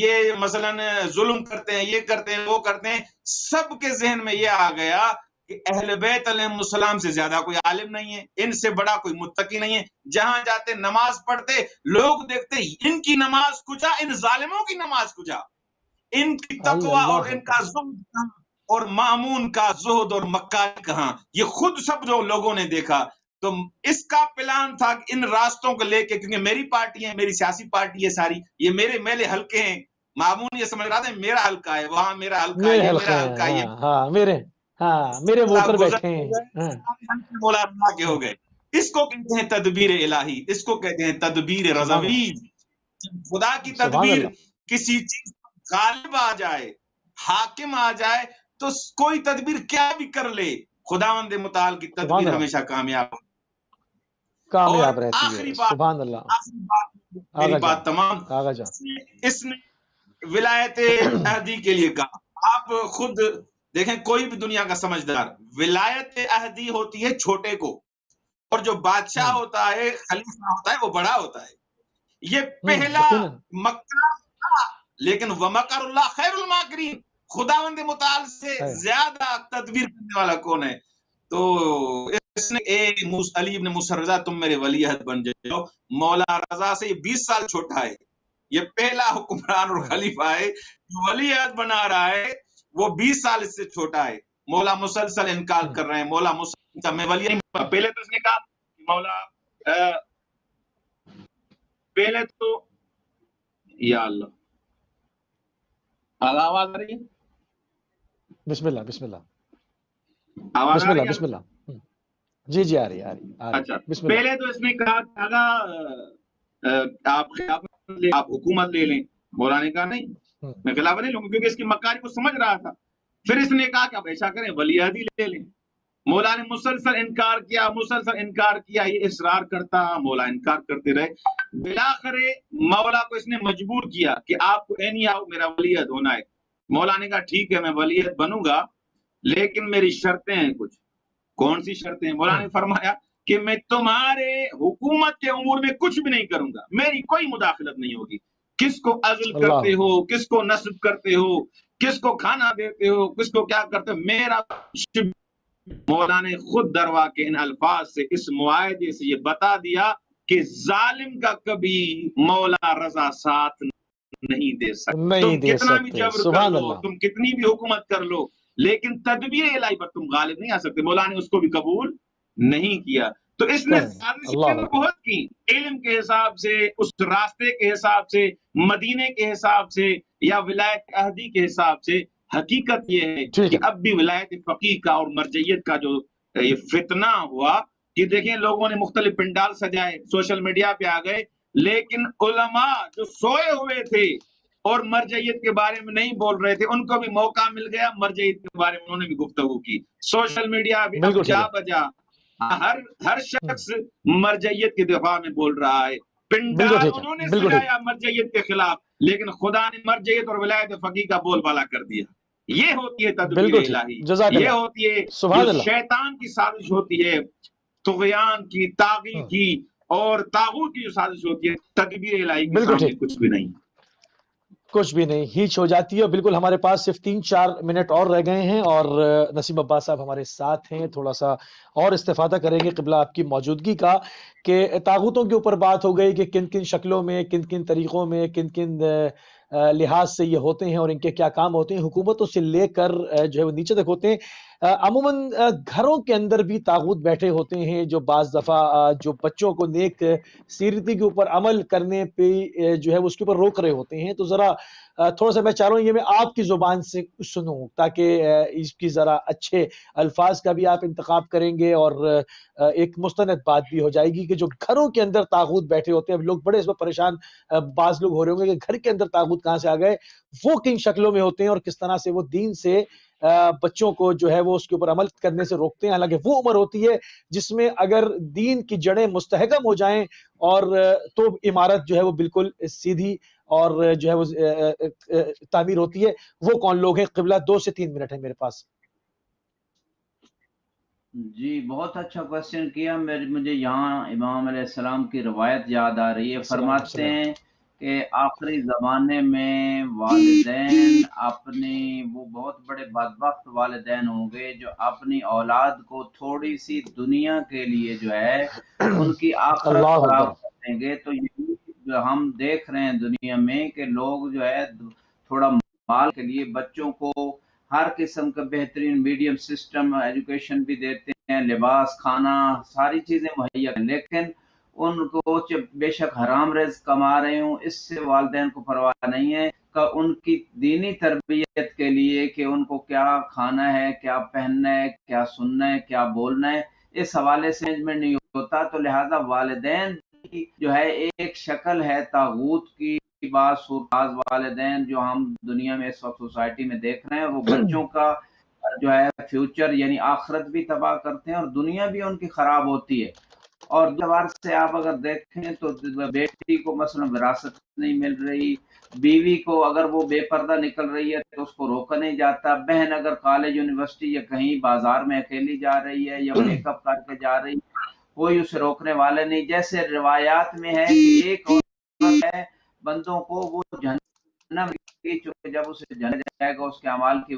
یہ مثلا ظلم کرتے ہیں، یہ کرتے ہیں، وہ کرتے ہیں، سب کے ذہن میں یہ آ گیا کہ اہل بیت علیہ السلام سے زیادہ کوئی عالم نہیں ہے، ان سے بڑا کوئی متقی نہیں ہے۔ جہاں جاتے نماز پڑھتے، لوگ دیکھتے ان کی نماز کجا، ان ظالموں کی نماز کجا، ان کی تقوی اور ان کا زہد اور مامون کا زہد اور مکاری کہاں، یہ خود سب جو لوگوں نے دیکھا۔ تو اس کا پلان تھا کہ ان راستوں کو لے کے، کیونکہ میری پارٹی ہے، میری سیاسی پارٹی ہے ساری، یہ میرے حلقے ہیں، مامون یہ سمجھ رہا تھا میرا حلقہ ہے، وہاں میرا حلقہ ہے، میرا حلقہ ہے، میرے ووٹر بیٹھے ہیں، مولا رضا کے ہو گئے۔ اس کو کہتے ہیں تدبیر الہی، اس کو کہتے ہیں تدبیر رضوی۔ خدا کی تدبیر کسی چیز غالب آ جائے، حاکم آ جائے، تو کوئی تدبیر کیا بھی کر لے، خداوند متعال کی تدبیر ہمیشہ کامیاب رہتی ہے۔ سبحان اللہ۔ میری بات تمام، اس نے ولایت عہدی کے لیے کہا۔ آپ خود دیکھیں، کوئی بھی دنیا کا سمجھدار، ولایت عہدی ہوتی ہے چھوٹے کو، اور جو بادشاہ ہوتا ہے، خلیفہ ہوتا ہے، وہ بڑا ہوتا ہے۔ یہ پہلا مکر تھا، لیکن وَمَكَرُ اللَّهِ خَيْرُ الْمَاكِرِينَ، خداوند متعال سے زیادہ تدبیر کرنے والا کون ہے؟ تو اس نے علی ابن موسیٰ رضا تم میرے ولی عہد بن جاؤ۔ مولا رضا سے یہ 20 سال چھوٹا ہے، یہ پہلا حکمران اور خلیفہ ہے جو ولی عہد بنا رہا ہے، وہ 20 سال اس سے چھوٹا ہے۔ مولا مسلسل انکار کر رہے ہیں، مولا مسلسل میں ولی نہیں۔ پہلے تو اس نے کہا مولا پہلے تو یا اللہ آواز آ رہی ہے؟ بسم اللہ بسم اللہ آواز بسم اللہ بسم اللہ جی آ رہی ہے۔ اچھا، پہلے تو اس نے کہا آپ حکومت لے لیں، مولا نے کہا نہیں، میں خلافت نہیں لوں گا، کیونکہ اس کی مکاری کو سمجھ رہا تھا۔ پھر اس نے کہا کہ آپ ایسا کریں، ولی عہدی لے لیں۔ مولا نے مسلسل انکار کیا، یہ اصرار کرتا، مولا انکار کرتے رہے۔ بالآخر مولا کو اس نے مجبور کیا کہ آپ کو اینی آؤ میرا ولی عہد ہونا ہے۔ مولا نے کہا ٹھیک ہے میں ولی عہد بنوں گا، لیکن میری شرطیں ہیں کچھ۔ کون سی شرطیں؟ مولا نے فرمایا کہ میں تمہارے حکومت کے امور میں کچھ بھی نہیں کروں گا، میری کوئی مداخلت نہیں ہوگی۔ کس کو عزل کرتے ہو، کس کو نصب کرتے ہو، کس کو کھانا دیتے ہو، کس کو کیا کرتے ہو، میرا۔ مولا نے خود دروا کے ان الفاظ سے، اس معاہدے سے یہ بتا دیا کہ ظالم کا کبھی مولا رضا ساتھ نہیں دے سکتے۔ تم کتنا بھی جبر کر لو، تم کتنی بھی حکومت کر لو، لیکن تدبیر الہی پر تم غالب نہیں آ سکتے۔ مولا نے اس کو بھی قبول نہیں کیا۔ تو اس نے بہت کی، علم کے حساب سے، اس راستے کے حساب سے، مدینے کے حساب سے، یا ولایت عہدی کے حساب سے۔ حقیقت یہ ہے کہ اب بھی ولایت فقیہ کا اور مرجعیت کا جو یہ فتنہ ہوا کہ دیکھیں لوگوں نے مختلف پنڈال سجائے، سوشل میڈیا پہ آ گئے، لیکن علماء جو سوئے ہوئے تھے اور مرجعیت کے بارے میں نہیں بول رہے تھے، ان کو بھی موقع مل گیا، مرجعیت کے بارے میں انہوں نے بھی گفتگو کی۔ سوشل میڈیا بھی اب جا بجا، ہر شخص مرجعیت کے دفاع میں بول رہا ہے۔ پنڈال انہوں نے سجایا مرجعیت کے خلاف، لیکن خدا نے مرجعیت اور ولایت فقیہ کا بول بالا کر دیا. یہ ہوتی ہے تدبیر بالکل ٹھیک. الہی. جزاک یہ اللہ. ہوتی ہے سبحان جو اللہ. شیطان کی سازش ہوتی ہے، طغیان کی، طاغی کی اور طاغوت کی جو سازش ہوتی ہے، تدبیر الہی کے بالکل سامنے ٹھیک. کچھ بھی نہیں. کچھ بھی نہیں، ہیچ ہو جاتی ہے. بالکل ہمارے پاس صرف 3-4 منٹ اور رہ گئے ہیں اور نسیم عباس صاحب ہمارے ساتھ ہیں. تھوڑا سا اور استفادہ کریں گے قبلہ آپ کی موجودگی کا کہ طاغوتوں کے اوپر بات ہو گئی کہ کن کن شکلوں میں، کن کن طریقوں میں، کن کن لحاظ سے یہ ہوتے ہیں اور ان کے کیا کام ہوتے ہیں. حکومتوں سے لے کر جو ہے وہ نیچے تک ہوتے ہیں. عموماً گھروں کے اندر بھی طاغوت بیٹھے ہوتے ہیں جو بعض دفعہ جو بچوں کو نیک سیرتی کے اوپر عمل کرنے پہ جو ہے اس کے اوپر روک رہے ہوتے ہیں. تو ذرا تھوڑا سا میں چاہ رہا ہوں یہ میں آپ کی زبان سے سنوں تاکہ اس کی ذرا اچھے الفاظ کا بھی آپ انتخاب کریں گے اور ایک مستند بات بھی ہو جائے گی کہ جو گھروں کے اندر طاغوت بیٹھے ہوتے ہیں. اب لوگ بڑے اس میں پریشان بعض لوگ ہو رہے ہوں گے کہ گھر کے اندر طاغوت کہاں سے آ گئے، وہ کن شکلوں میں ہوتے ہیں اور کس طرح سے وہ دین سے بچوں کو جو ہے وہ اس کے اوپر عمل کرنے سے روکتے ہیں. حالانکہ وہ عمر ہوتی ہے جس میں اگر دین کی جڑیں مستحکم ہو جائیں اور تو عمارت جو ہے وہ بالکل سیدھی اور جو ہے وہ تعمیر ہوتی ہے. وہ کون لوگ ہیں؟ قبلہ 2 سے 3 منٹ ہے میرے پاس. جی بہت اچھا کوشچن کیا. مجھے یہاں امام علیہ السلام کی روایت یاد آ رہی ہے. فرماتے ہیں کہ آخری زمانے میں والدین اپنی، وہ بہت بڑے بدبخت والدین ہوں گے جو اپنی اولاد کو تھوڑی سی دنیا کے لیے جو ہے ان کی آخرت خراب کر دیں گے. تو یہ جو ہم دیکھ رہے ہیں دنیا میں کہ لوگ جو ہے تھوڑا مال کے لیے بچوں کو ہر قسم کا بہترین میڈیم سسٹم ایجوکیشن بھی دیتے ہیں، لباس، کھانا، ساری چیزیں مہیا ہیں، لیکن ان کو بے شک حرام رزق کما رہے ہوں اس سے والدین کو پرواہ نہیں ہے کہ ان کی دینی تربیت کے لیے کہ ان کو کیا کھانا ہے، کیا پہننا ہے، کیا سننا ہے، کیا بولنا ہے، اس حوالے سے مینجمنٹ نہیں ہوتا. تو لہٰذا والدین کی جو ہے ایک شکل ہے طاغوت کی. بعض والدین جو ہم دنیا میں اس وقت سوسائٹی میں دیکھ رہے ہیں وہ بچوں کا جو ہے فیوچر یعنی آخرت بھی تباہ کرتے ہیں اور دنیا بھی ان کی خراب ہوتی ہے. اور اعتبار سے آپ اگر دیکھیں تو بیٹی کو مثلا وراثت نہیں مل رہی، بیوی کو اگر وہ بے پردہ نکل رہی ہے تو اس کو روکا نہیں جاتا، بہن اگر کالج یونیورسٹی یا کہیں بازار میں اکیلی جا رہی ہے یا میک اپ کر کے جا رہی ہے کوئی اسے روکنے والے نہیں. جیسے روایات میں ہے کہ ایک عورت ہے بندوں کو وہ جہنم کی، جب اسے جانا جائے گا اس کے اعمال کی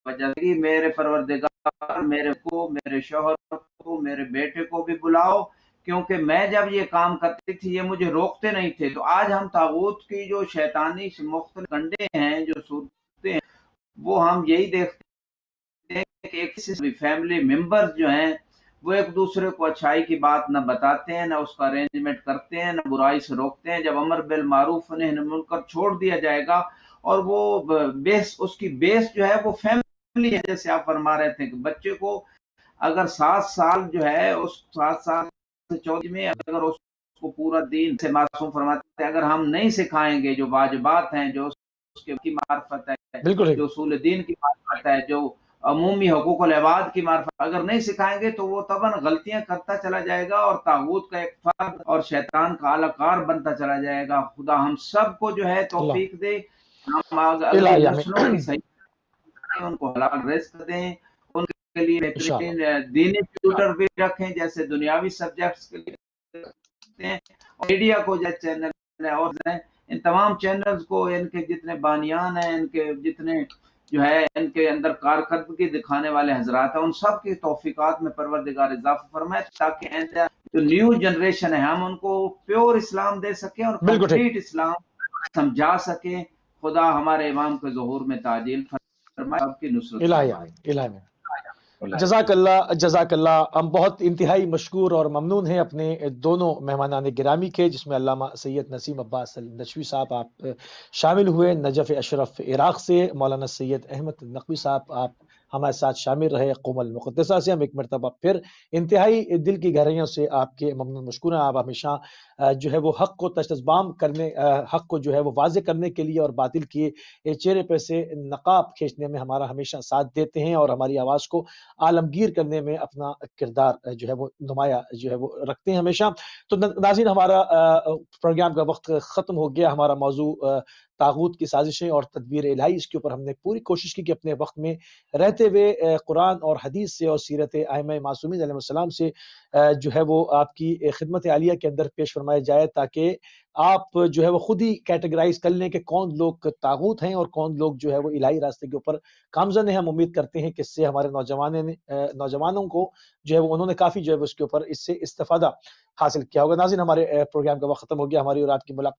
وجہ سے میرے پروردگار میرے کو، میرے شوہر کو، میرے بیٹے کو بھی بلاؤ کیونکہ میں جب یہ کام کرتی تھی یہ مجھے روکتے نہیں تھے. تو آج ہم طاغوت کی جو شیطانی مختلف کنڈے ہیں جو صورتیں ہیں وہ ہم یہی دیکھتے ہیں کہ ایک فیملی ممبر جو ہیں وہ ایک دوسرے کو اچھائی کی بات نہ بتاتے ہیں، نہ اس کا ارینجمنٹ کرتے ہیں، نہ برائی سے روکتے ہیں. جب امر بالمعروف نہی عن المنکر چھوڑ دیا جائے گا اور وہ بیس، اس کی بیس جو ہے وہ فیملی ہے. جیسے آپ فرما رہے تھے کہ بچے کو اگر 7 سال جو ہے اس 7 سال سے 14 میں اگر اس کو پورا دین سے معصوم فرماتے ہیں اگر ہم نہیں سکھائیں گے جو واجبات ہیں، جو اس کی معرفت ہے، جو اصول دین کی معرفت ہے، جو عمومی حقوق العباد کی معرفت اگر نہیں سکھائیں گے تو وہ طبعاً غلطیاں کرتا چلا جائے گا اور طاغوت کا ایک فرد اور شیطان کا اعلی کار بنتا چلا جائے گا. خدا ہم سب کو جو ہے توفیق دے، ہم اگلی نسلوں کی صحیح ان کو حلال رزق دیں، ان کے لیے بہترین دینی ٹیوٹر بھی رکھیں جیسے دنیاوی سبجیکٹس کے لیے رکھتے ہیں. اور میڈیا کو جیسے چینل اور ان تمام چینلز کو، ان کے جتنے بانیان ہیں، ان کے جتنے جو ہے ان کے اندر کارکردگی دکھانے والے حضرات ہیں، ان سب کی توفیقات میں پروردگار اضافہ فرمائے تاکہ جو نیو جنریشن ہے ہم ان کو پیور اسلام دے سکیں اور کمپلیٹ اسلام سمجھا سکیں. خدا ہمارے امام کے ظہور میں تعجیل فرمائے، آپ کی نصرت فرمائے. جزاک اللہ. ہم بہت انتہائی مشکور اور ممنون ہیں اپنے دونوں مہمانان گرامی کے، جس میں علامہ سید نسیم عباس نجوی صاحب آپ شامل ہوئے، نجف اشرف عراق سے، مولانا سید احمد نقوی صاحب آپ ہمارے ساتھ شامل رہے۔ قوم المقدسہ سے ہم ایک مرتبہ پھر انتہائی دل کی گہرائیوں سے آپ کے ممنون مشکور ہیں۔ آپ ہمیشہ جو ہے وہ حق کو تشتزبام کرنے، حق کو جو ہے وہ واضح کرنے کے لیے اور باطل کے چہرے پہ سے نقاب کھینچنے میں ہمارا ہمیشہ ساتھ دیتے ہیں اور ہماری آواز کو عالمگیر کرنے میں اپنا کردار جو ہے وہ نمایاں جو ہے وہ رکھتے ہیں ہمیشہ۔ تو ناظرین، ہمارا پروگرام کا وقت ختم ہو گیا۔ ہمارا موضوع طاغوت کی سازشیں اور تدبیر الہی، اس کے اوپر ہم نے پوری کوشش کی کہ اپنے وقت میں رہتے ہوئے قرآن اور حدیث سے اور سیرت ائمہ معصومین علیہ السلام سے جو ہے وہ آپ کی خدمت عالیہ کے اندر پیش فرمایا جائے، تاکہ آپ جو ہے وہ خود ہی کیٹیگرائز کر لیں کہ کون لوگ طاغوت ہیں اور کون لوگ جو ہے وہ الہی راستے کے اوپر گامزن ہیں۔ ہم امید کرتے ہیں کہ اس سے ہمارے نوجوانوں کو جو ہے وہ انہوں نے کافی جو ہے اس کے اوپر اس سے استفادہ حاصل کیا ہوگا۔ ناظرین، ہمارے پروگرام کا وقت ختم ہو گیا۔ ہماری اور آپ کی ملاقات